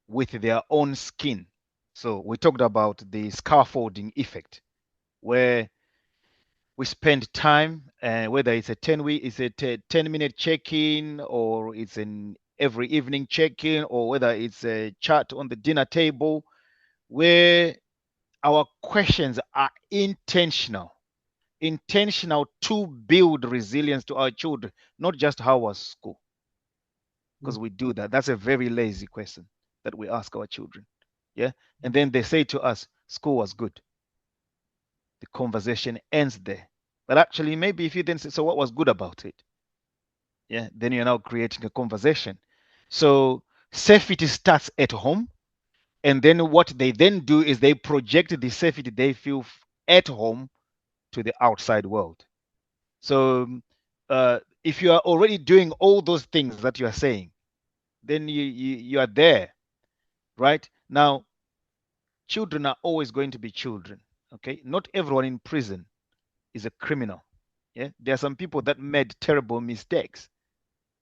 Speaker 2: with their own skin? So we talked about the scaffolding effect, where we spend time, whether it's a 10-minute check-in, or it's an every evening check-in, or whether it's a chat on the dinner table, where our questions are intentional to build resilience to our children, not just how was school, because we do that. That's a very lazy question that we ask our children. Yeah. And then they say to us, school was good. The conversation ends there. But actually, maybe if you then say, so what was good about it? Yeah, then you're now creating a conversation. So safety starts at home. And then what they then do is they project the safety they feel at home to the outside world. So if you are already doing all those things that you are saying, then you are there, right? Now, children are always going to be children. Okay, not everyone in prison is a criminal. Yeah, there are some people that made terrible mistakes.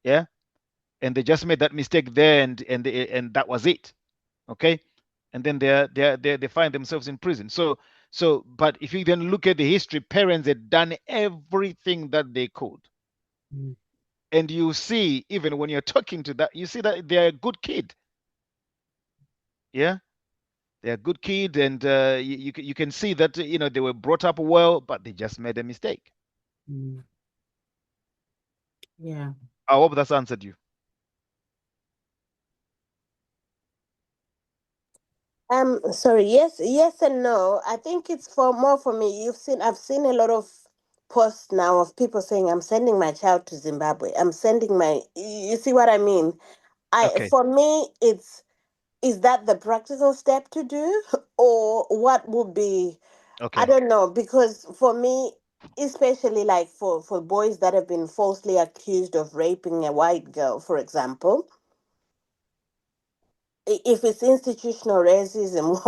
Speaker 2: Yeah, and they just made that mistake there, and that was it. Okay, and then they find themselves in prison. But if you then look at the history, parents had done everything that they could.
Speaker 1: Mm.
Speaker 2: And you see, even when you're talking to that, you see that they're a good kid. Yeah, they're a good kid, and you can see that they were brought up well, but they just made a mistake.
Speaker 1: Mm. Yeah.
Speaker 2: I hope that's answered you.
Speaker 6: Sorry, yes and no. I think it's more for me. I've seen a lot of posts now of people saying, I'm sending my child to Zimbabwe. You see what I mean?
Speaker 2: Okay.
Speaker 6: For me, is that the practical step to do? Or what would be, I
Speaker 2: Okay.
Speaker 6: don't know, because for me, especially like for boys that have been falsely accused of raping a white girl, for example, if it's institutional racism,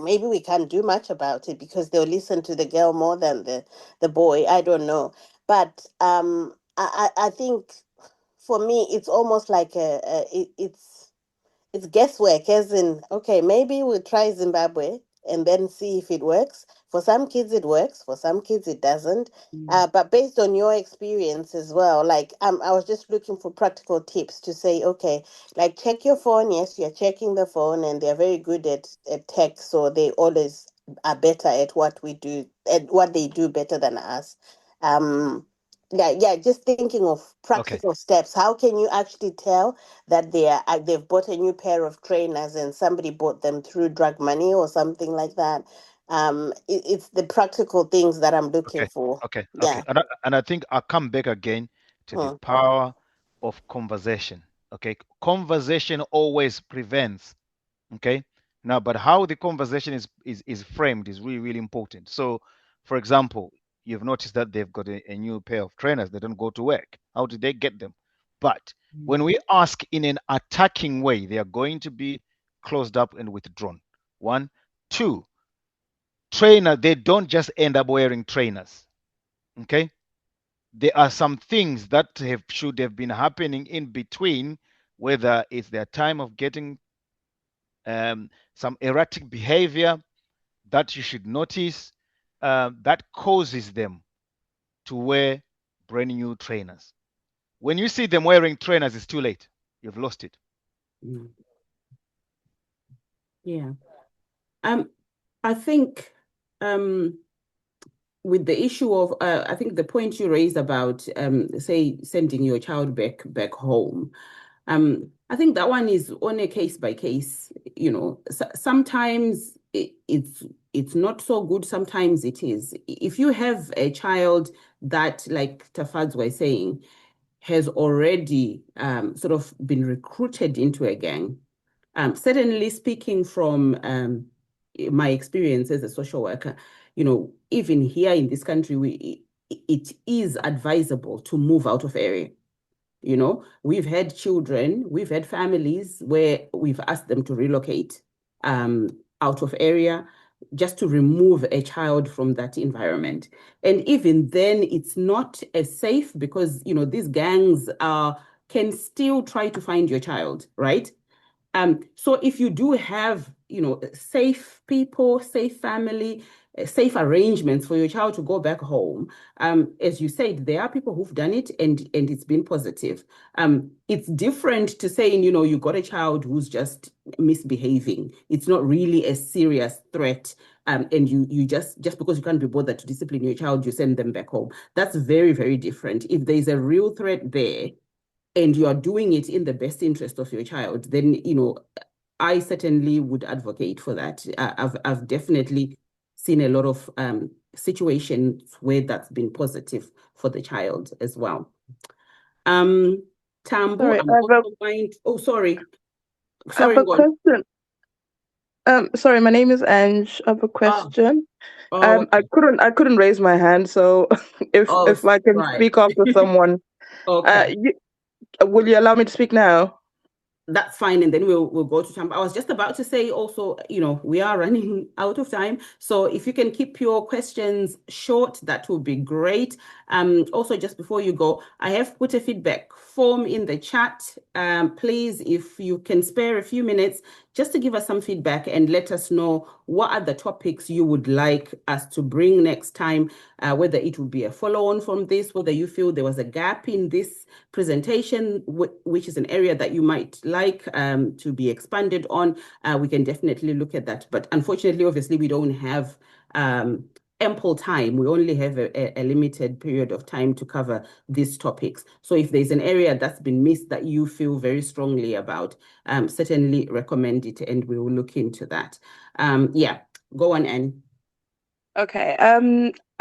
Speaker 6: maybe we can't do much about it because they'll listen to the girl more than the boy. I don't know. But I think for me, it's almost like it's guesswork, as in, okay, maybe we'll try Zimbabwe and then see if it works. For some kids, it works. For some kids, it doesn't.
Speaker 1: Mm.
Speaker 6: But based on your experience as well, like I was just looking for practical tips to say, okay, like check your phone. Yes, you're checking the phone, and they're very good at tech, so they always are better at what we do, at what they do better than us. Um, yeah, just thinking of
Speaker 2: Okay.
Speaker 6: practical steps. How can you actually tell that they've bought a new pair of trainers and somebody bought them through drug money or something like that? It's the practical things that I'm looking
Speaker 2: Okay.
Speaker 6: for.
Speaker 2: Okay.
Speaker 6: Yeah.
Speaker 2: Okay. And I think I'll come back again to the
Speaker 6: Hmm.
Speaker 2: power of conversation. Okay. Conversation always prevents. Okay. Now, but how the conversation is framed is really, really important. So, for example, you've noticed that they've got a new pair of trainers. They don't go to work. How did they get them? But when we ask in an attacking way, they are going to be closed up and withdrawn. One, two, trainer, they don't just end up wearing trainers. Okay. There are some things that should have been happening in between, whether it's their time of getting some erratic behavior that you should notice that causes them to wear brand new trainers. When you see them wearing trainers, it's too late. You've lost it.
Speaker 1: Mm. Yeah. I think with the issue of I think the point you raised about say sending your child back home. I think that one is on a case by case. Sometimes it's not so good. Sometimes it is. If you have a child that, like Tafadzwa was saying, has already sort of been recruited into a gang, certainly speaking from my experience as a social worker, even here in this country, it is advisable to move out of area. We've had children, we've had families where we've asked them to relocate out of area just to remove a child from that environment. And even then, it's not as safe because, these gangs can still try to find your child, right? So if you do have, safe people, safe family, safe arrangements for your child to go back home, as you said, there are people who've done it and it's been positive. It's different to saying, you got a child who's just misbehaving. It's not really a serious threat. And you just because you can't be bothered to discipline your child, you send them back home. That's very, very different. If there's a real threat there, and you are doing it in the best interest of your child, then I certainly would advocate for that. I've definitely seen a lot of situations where that's been positive for the child as well. Tambo,
Speaker 4: Sorry,
Speaker 1: I'm also mind. Oh, sorry.
Speaker 4: I have
Speaker 1: Sorry,
Speaker 4: a
Speaker 1: go on.
Speaker 4: question.
Speaker 7: Sorry, my name is Ange. I have a
Speaker 1: Oh,
Speaker 7: question.
Speaker 1: oh,
Speaker 7: I
Speaker 1: okay.
Speaker 7: couldn't raise my hand, so
Speaker 1: Oh,
Speaker 7: if I can
Speaker 1: right.
Speaker 7: speak after someone,
Speaker 1: Okay.
Speaker 7: will you allow me to speak now?
Speaker 1: That's fine, and then we'll go to Tampa. I was just about to say also, we are running out of time. So if you can keep your questions short, that would be great. Also, just before you go, I have put a feedback form in the chat. Please, if you can spare a few minutes just to give us some feedback and let us know what are the topics you would like us to bring next time, whether it would be a follow-on from this, whether you feel there was a gap in this presentation, which is an area that you might like to be expanded on. We can definitely look at that. But unfortunately, obviously, we don't have ample time. We only have a limited period of time to cover these topics. So if there's an area that's been missed that you feel very strongly about, certainly recommend it and we will look into that. Yeah, go on, Anne.
Speaker 7: Okay.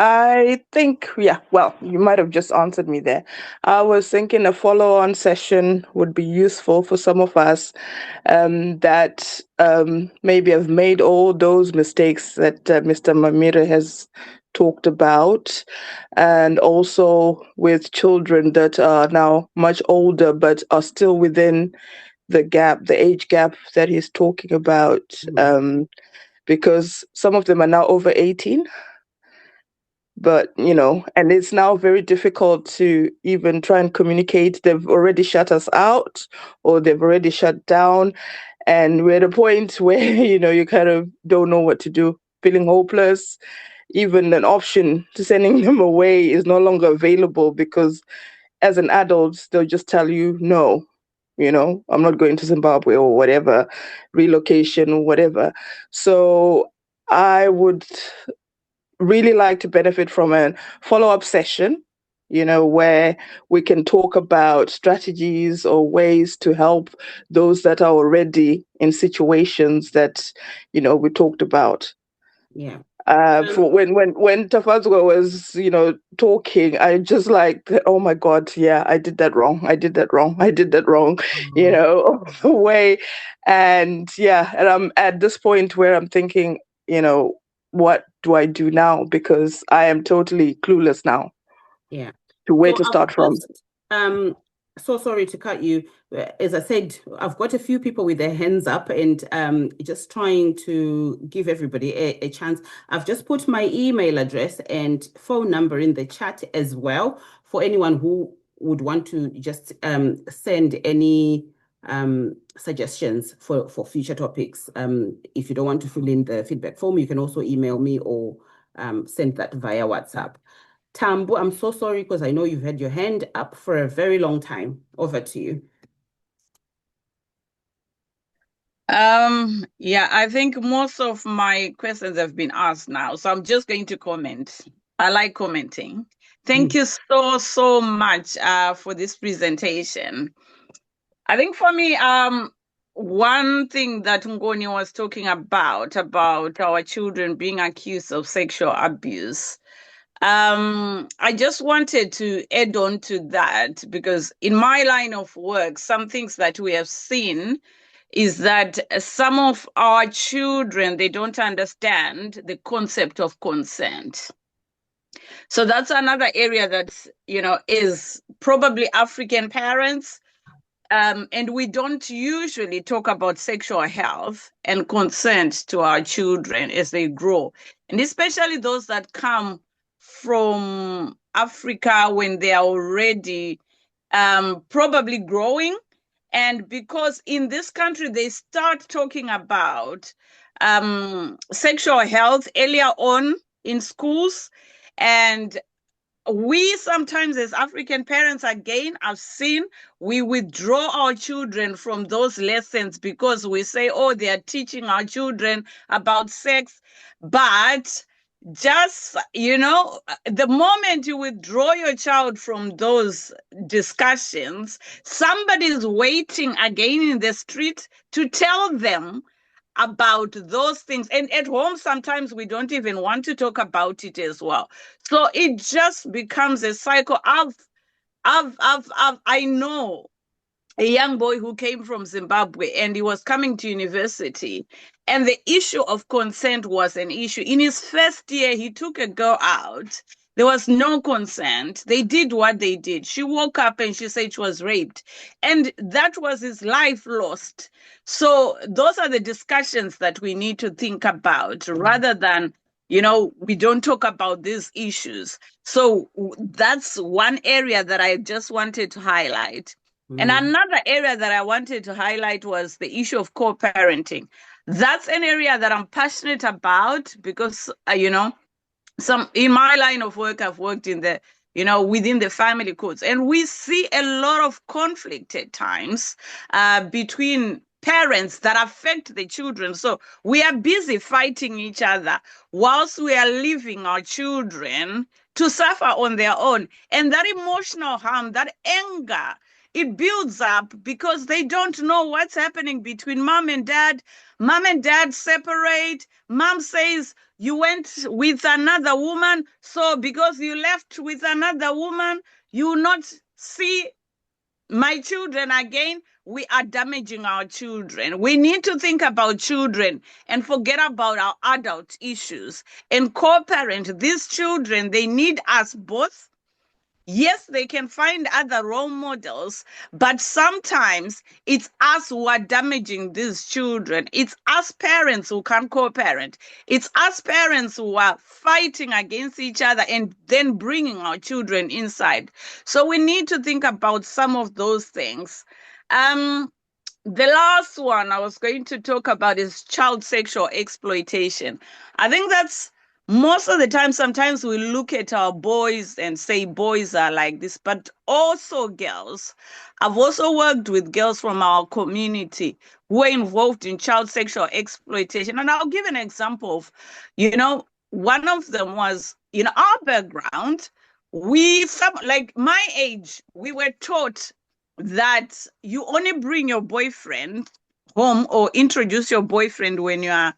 Speaker 7: I think, yeah, well, you might have just answered me there. I was thinking a follow-on session would be useful for some of us that maybe have made all those mistakes that Mr. Mamire has talked about, and also with children that are now much older but are still within the age gap that he's talking about, because some of them are now over 18. But, and it's now very difficult to even try and communicate. They've already shut us out or they've already shut down. And we're at a point where, you kind of don't know what to do, feeling hopeless. Even an option to sending them away is no longer available because as an adult, they'll just tell you, no, I'm not going to Zimbabwe or whatever, relocation or whatever. So I would really like to benefit from a follow-up session, where we can talk about strategies or ways to help those that are already in situations that, we talked about.
Speaker 1: Yeah.
Speaker 7: For when Tafadzwa was, talking, I just like, oh my God, yeah, I did that wrong. I did that wrong. I did that wrong, the way. And yeah, and I'm at this point where I'm thinking, what do I do now? Because I am totally clueless now.
Speaker 1: Yeah.
Speaker 7: To where
Speaker 1: So
Speaker 7: to start from.
Speaker 1: So sorry to cut you. As I said, I've got a few people with their hands up and just trying to give everybody a chance. I've just put my email address and phone number in the chat as well for anyone who would want to just send any suggestions for future topics. If you don't want to fill in the feedback form, you can also email me or send that via WhatsApp. Tambo, I'm so sorry because I know you've had your hand up for a very long time. Over to you.
Speaker 8: Yeah, I think most of my questions have been asked now, so I'm just going to comment. I like commenting. Thank you so much for this presentation. I think for me, one thing that Ngoni was talking about our children being accused of sexual abuse. I just wanted to add on to that because in my line of work, some things that we have seen is that some of our children, they don't understand the concept of consent. So that's another area that, is probably African parents. And we don't usually talk about sexual health and consent to our children as they grow. And especially those that come from Africa when they are already probably growing. And because in this country, they start talking about sexual health earlier on in schools. And we sometimes as African parents, again, I've seen we withdraw our children from those lessons because we say, oh, they are teaching our children about sex. But just, the moment you withdraw your child from those discussions, somebody's waiting again in the street to tell them about those things. And at home, sometimes we don't even want to talk about it as well. So it just becomes a cycle. I know a young boy who came from Zimbabwe, and he was coming to university, and the issue of consent was an issue. In his first year, he took a girl out. There was no consent. They did what they did. She woke up and she said she was raped, and that was his life lost. So those are the discussions that we need to think about, rather than, we don't talk about these issues. So that's one area that I just wanted to highlight. And another area that I wanted to highlight was the issue of co-parenting. That's an area that I'm passionate about because, in my line of work, I've worked in the, within the family courts, and we see a lot of conflict at times between parents that affect the children. So we are busy fighting each other whilst we are leaving our children to suffer on their own. And that emotional harm, that anger, it builds up because they don't know what's happening between mom and dad. Mom and dad separate. Mom says, you went with another woman, so because you left with another woman, you will not see my children again. We are damaging our children. We need to think about children and forget about our adult issues and co-parent these children. They need us both. Yes, they can find other role models, but sometimes it's us who are damaging these children. It's us parents who can't co-parent. It's us parents who are fighting against each other and then bringing our children inside. So we need to think about some of those things. The last one I was going to talk about is child sexual exploitation. I think that's most of the time, sometimes we look at our boys and say boys are like this, but also girls. I've also worked with girls from our community who are involved in child sexual exploitation. And I'll give an example of, one of them was, our background, like my age, we were taught that you only bring your boyfriend home or introduce your boyfriend when you are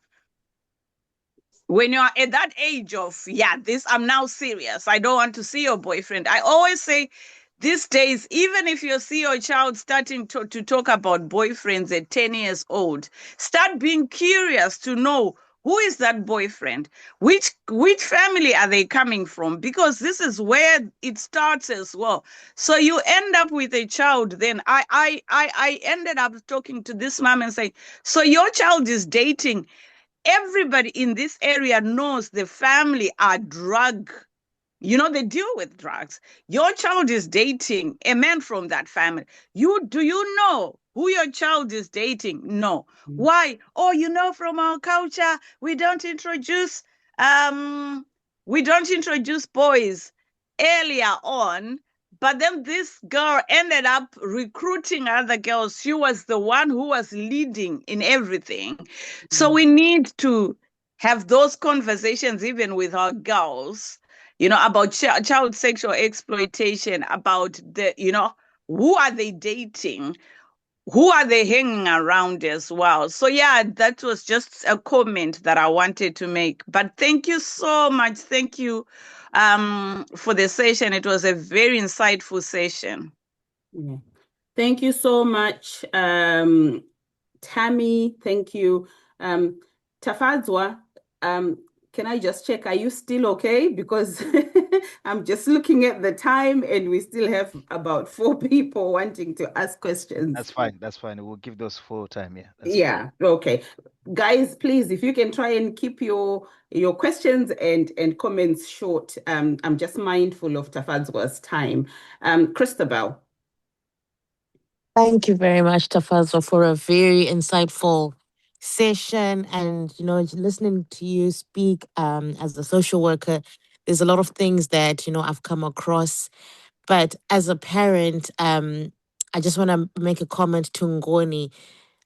Speaker 8: at that age of, I'm now serious. I don't want to see your boyfriend. I always say these days, even if you see your child starting to talk about boyfriends at 10 years old, start being curious to know who is that boyfriend, which family are they coming from, because this is where it starts as well. So you end up with a child. Then I ended up talking to this mom and saying, so your child is dating. Everybody in this area knows the family are they deal with drugs. Your child is dating a man from that family. Do you know who your child is dating? No. Why? Oh, from our culture, we don't introduce boys earlier on. But then this girl ended up recruiting other girls. She was the one who was leading in everything. So we need to have those conversations even with our girls, about child sexual exploitation, about who are they dating? Who are they hanging around as well? So that was just a comment that I wanted to make. But thank you so much. Thank you for the session. It was a very insightful session.
Speaker 1: Yeah. Thank you so much, Tammy. Thank you. Tafadzwa, can I just check, are you still okay? Because I'm just looking at the time and we still have about 4 people wanting to ask questions.
Speaker 2: That's fine. That's fine. We'll give those 4 time. Yeah.
Speaker 1: Yeah. Fine. Okay. Guys, please, if you can try and keep your questions and comments short. I'm just mindful of Tafadzwa's time. Christabel.
Speaker 9: Thank you very much, Tafadzwa, for a very insightful session. And, listening to you speak as a social worker, there's a lot of things that, I've come across. But as a parent, I just want to make a comment to Ngoni,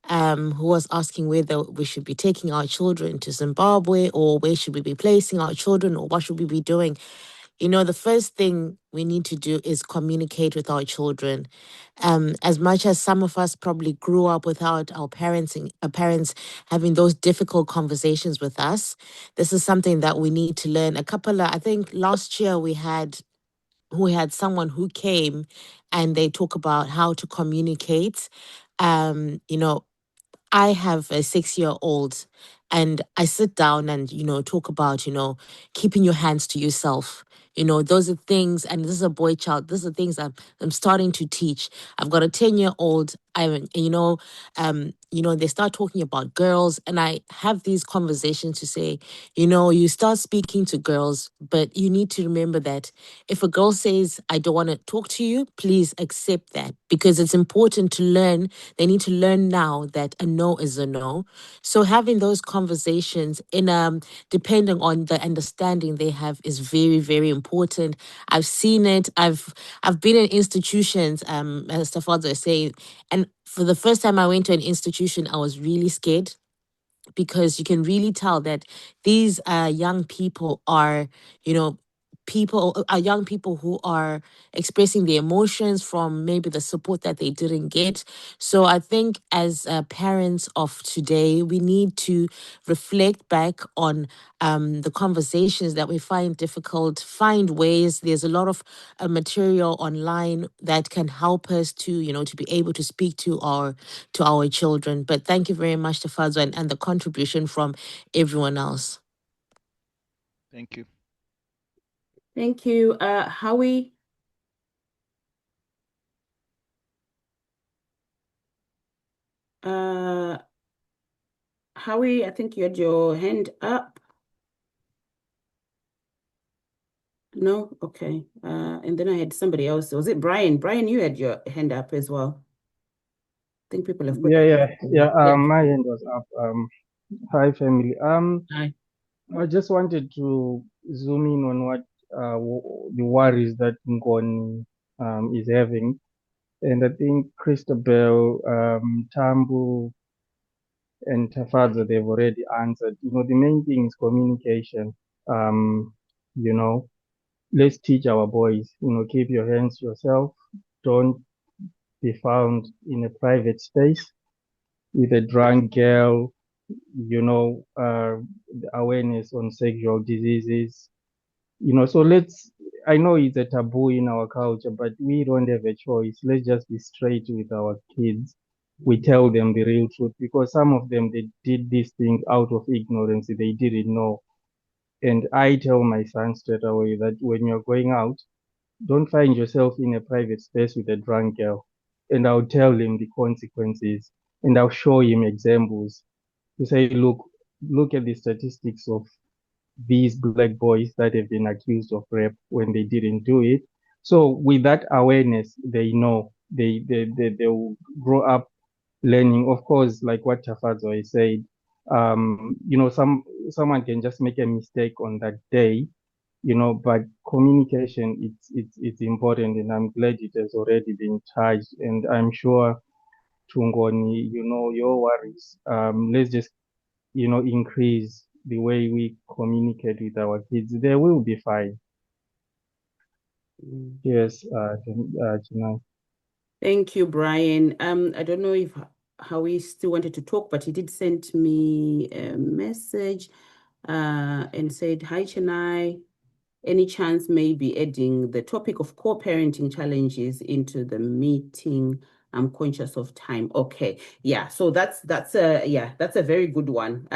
Speaker 9: who was asking whether we should be taking our children to Zimbabwe, or where should we be placing our children, or what should we be doing. The first thing we need to do is communicate with our children. As much as some of us probably grew up without our parents having those difficult conversations with us, this is something that we need to learn. I think last year we had who had someone who came and they talk about how to communicate. You know, I have a 6-year-old and I sit down and, talk about, keeping your hands to yourself. Those are things, and this is a boy child. These are things I'm starting to teach. I've got a 10-year-old. They start talking about girls, and I have these conversations to say, you start speaking to girls, but you need to remember that if a girl says, I don't want to talk to you, please accept that, because it's important to learn. They need to learn now that a no is a no. So having those conversations depending on the understanding they have is very, very important. I've seen it. I've been in institutions, as Tafadzwa is saying, and for the first time I went to an institution, I was really scared, because you can really tell that these young people are, young people who are expressing their emotions from maybe the support that they didn't get. So I think as parents of today, we need to reflect back on the conversations that we find difficult, find ways. There's a lot of material online that can help us to be able to speak to our children. But thank you very much, Tafadzwa, and the contribution from everyone else.
Speaker 2: Thank you.
Speaker 1: Thank you. Howie? Howie, I think you had your hand up. No? Okay. And then I had somebody else. Was it Brian? Brian, you had your hand up as well. I think people have put
Speaker 10: Yeah. My hand was up. Hi, family.
Speaker 1: Hi.
Speaker 10: I just wanted to zoom in on what the worries that Ngoni is having, and I think Christabel, Tambu, and Tafadzwa, they've already answered. The main thing is communication. You know, let's teach our boys. Keep your hands to yourself. Don't be found in a private space with a drunk girl. The awareness on sexual diseases. So I know it's a taboo in our culture, but we don't have a choice. Let's just be straight with our kids. We tell them the real truth, because some of them, they did these things out of ignorance. They didn't know. And I tell my son straight away that when you're going out, don't find yourself in a private space with a drunk girl. And I'll tell him the consequences, and I'll show him examples to say, look at the statistics of these black boys that have been accused of rape when they didn't do it. So with that awareness, they know they will grow up learning. Of course, like what Tafadzwa said, someone can just make a mistake on that day, but communication, it's important, and I'm glad it has already been charged. And I'm sure, Tungoni, your worries. Let's just increase the way we communicate with our kids. They will be fine. Yes, Chinai.
Speaker 1: Thank you, Brian. I don't know if Howie still wanted to talk, but he did send me a message and said, hi, Chennai. Any chance maybe adding the topic of co-parenting challenges into the meeting? I'm conscious of time. Okay. Yeah. So that's a very good one.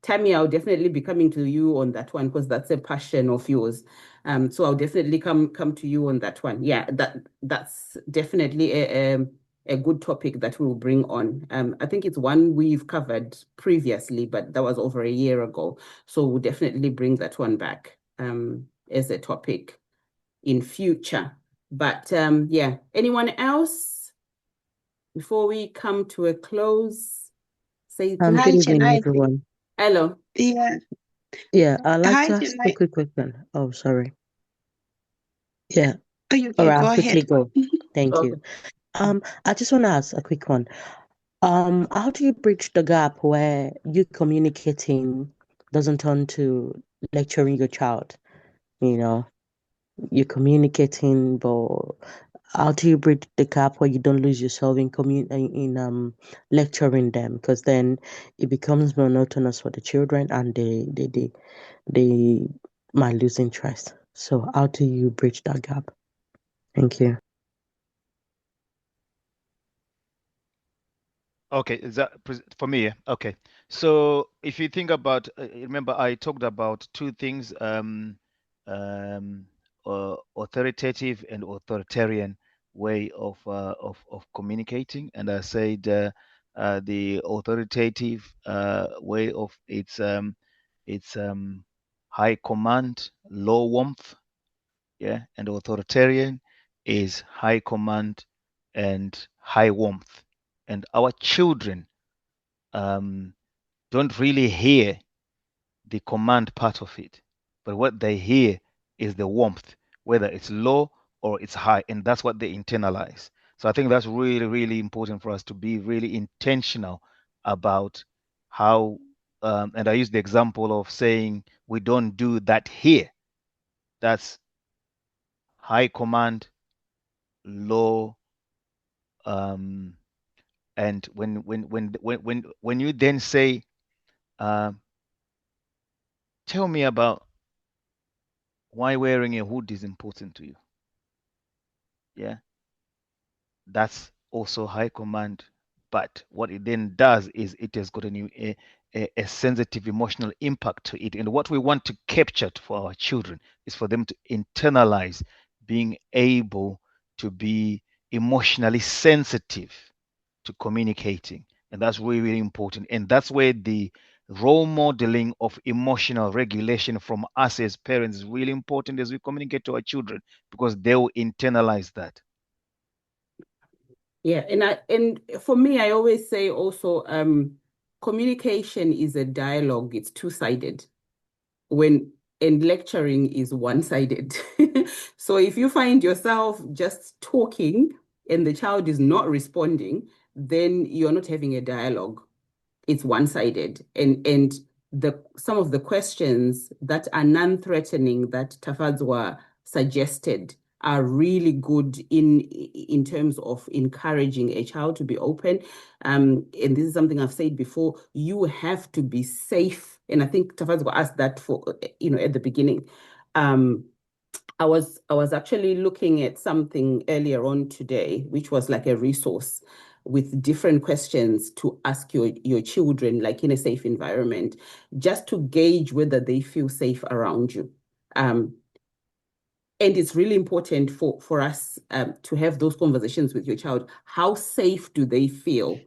Speaker 1: Tammy, I'll definitely be coming to you on that one, because that's a passion of yours. So I'll definitely come to you on that one. Yeah, that's definitely a good topic that we'll bring on. I think it's one we've covered previously, but that was over a year ago. So we'll definitely bring that one back as a topic in future. But yeah, anyone else before we come to a close? Say
Speaker 11: Good evening, everyone.
Speaker 1: Hello.
Speaker 11: Yeah, I'd like to ask a quick question. Oh, sorry. Yeah.
Speaker 12: Okay,
Speaker 11: All right,
Speaker 12: go
Speaker 11: I'll quickly
Speaker 12: ahead.
Speaker 11: go. Thank you. I just want to ask a quick one. How do you bridge the gap where you communicating doesn't turn to lecturing your child? You're communicating, but how do you bridge the gap where you don't lose yourself in lecturing them? Because then it becomes monotonous for the children, and they might lose interest. So how do you bridge that gap? Thank you.
Speaker 2: Okay, is that for me? Yeah? Okay. So if you think about, remember I talked about two things, authoritative and authoritarian way of communicating, and I said the authoritative way of it's high command, low warmth, yeah, and authoritarian is high command and high warmth, and our children don't really hear the command part of it, but what they hear is the warmth, whether it's low or it's high, and that's what they internalize. So I think that's really, really important for us to be really intentional about how, and I use the example of saying we don't do that here. That's high command, low, and when you then say, tell me about why wearing a hood is important to you. Yeah, that's also high command. But what it then does is it has got a sensitive emotional impact to it. And what we want to capture for our children is for them to internalize being able to be emotionally sensitive to communicating. And that's really, really important. And that's where the role modeling of emotional regulation from us as parents is really important as we communicate to our children, because they will internalize that.
Speaker 1: Yeah, and for me, I always say also, communication is a dialogue. It's two-sided. And lecturing is one-sided. So if you find yourself just talking and the child is not responding, then you're not having a dialogue. It's one-sided. And some of the questions that are non-threatening that Tafadzwa suggested are really good in terms of encouraging a child to be open. And this is something I've said before, you have to be safe. And I think Tafadzwa asked that for, at the beginning. I was actually looking at something earlier on today, which was like a resource with different questions to ask your children, like in a safe environment, just to gauge whether they feel safe around you. And it's really important for us to have those conversations with your child. How safe do they feel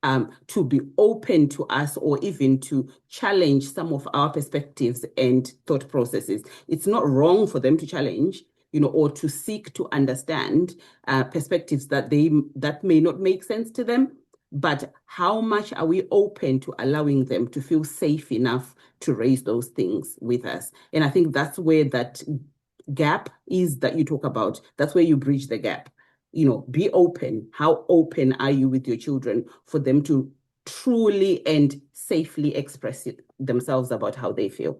Speaker 1: to be open to us, or even to challenge some of our perspectives and thought processes? It's not wrong for them to challenge, or to seek to understand perspectives that may not make sense to them. But how much are we open to allowing them to feel safe enough to raise those things with us? And I think that's where that gap is that you talk about. That's where you bridge the gap. Be open. How open are you with your children for them to truly and safely express themselves about how they feel?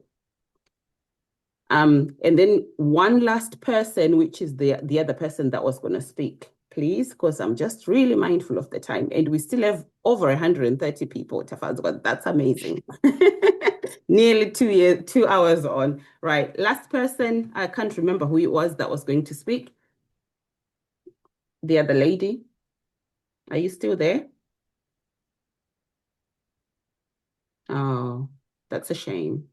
Speaker 1: And then one last person, which is the other person that was going to speak, please, because I'm just really mindful of the time. And we still have over 130 people, Tafadzwa. That's amazing. Nearly 2 hours on. Right. Last person, I can't remember who it was that was going to speak. The other lady. Are you still there? Oh, that's a shame.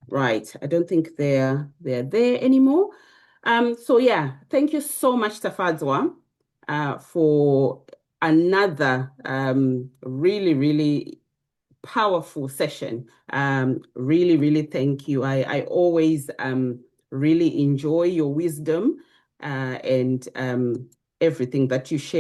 Speaker 1: Right. I don't think they're there anymore. So yeah, thank you so much, Tafadzwa, for another really, really powerful session. Really, really thank you. I always really enjoy your wisdom and everything that you share.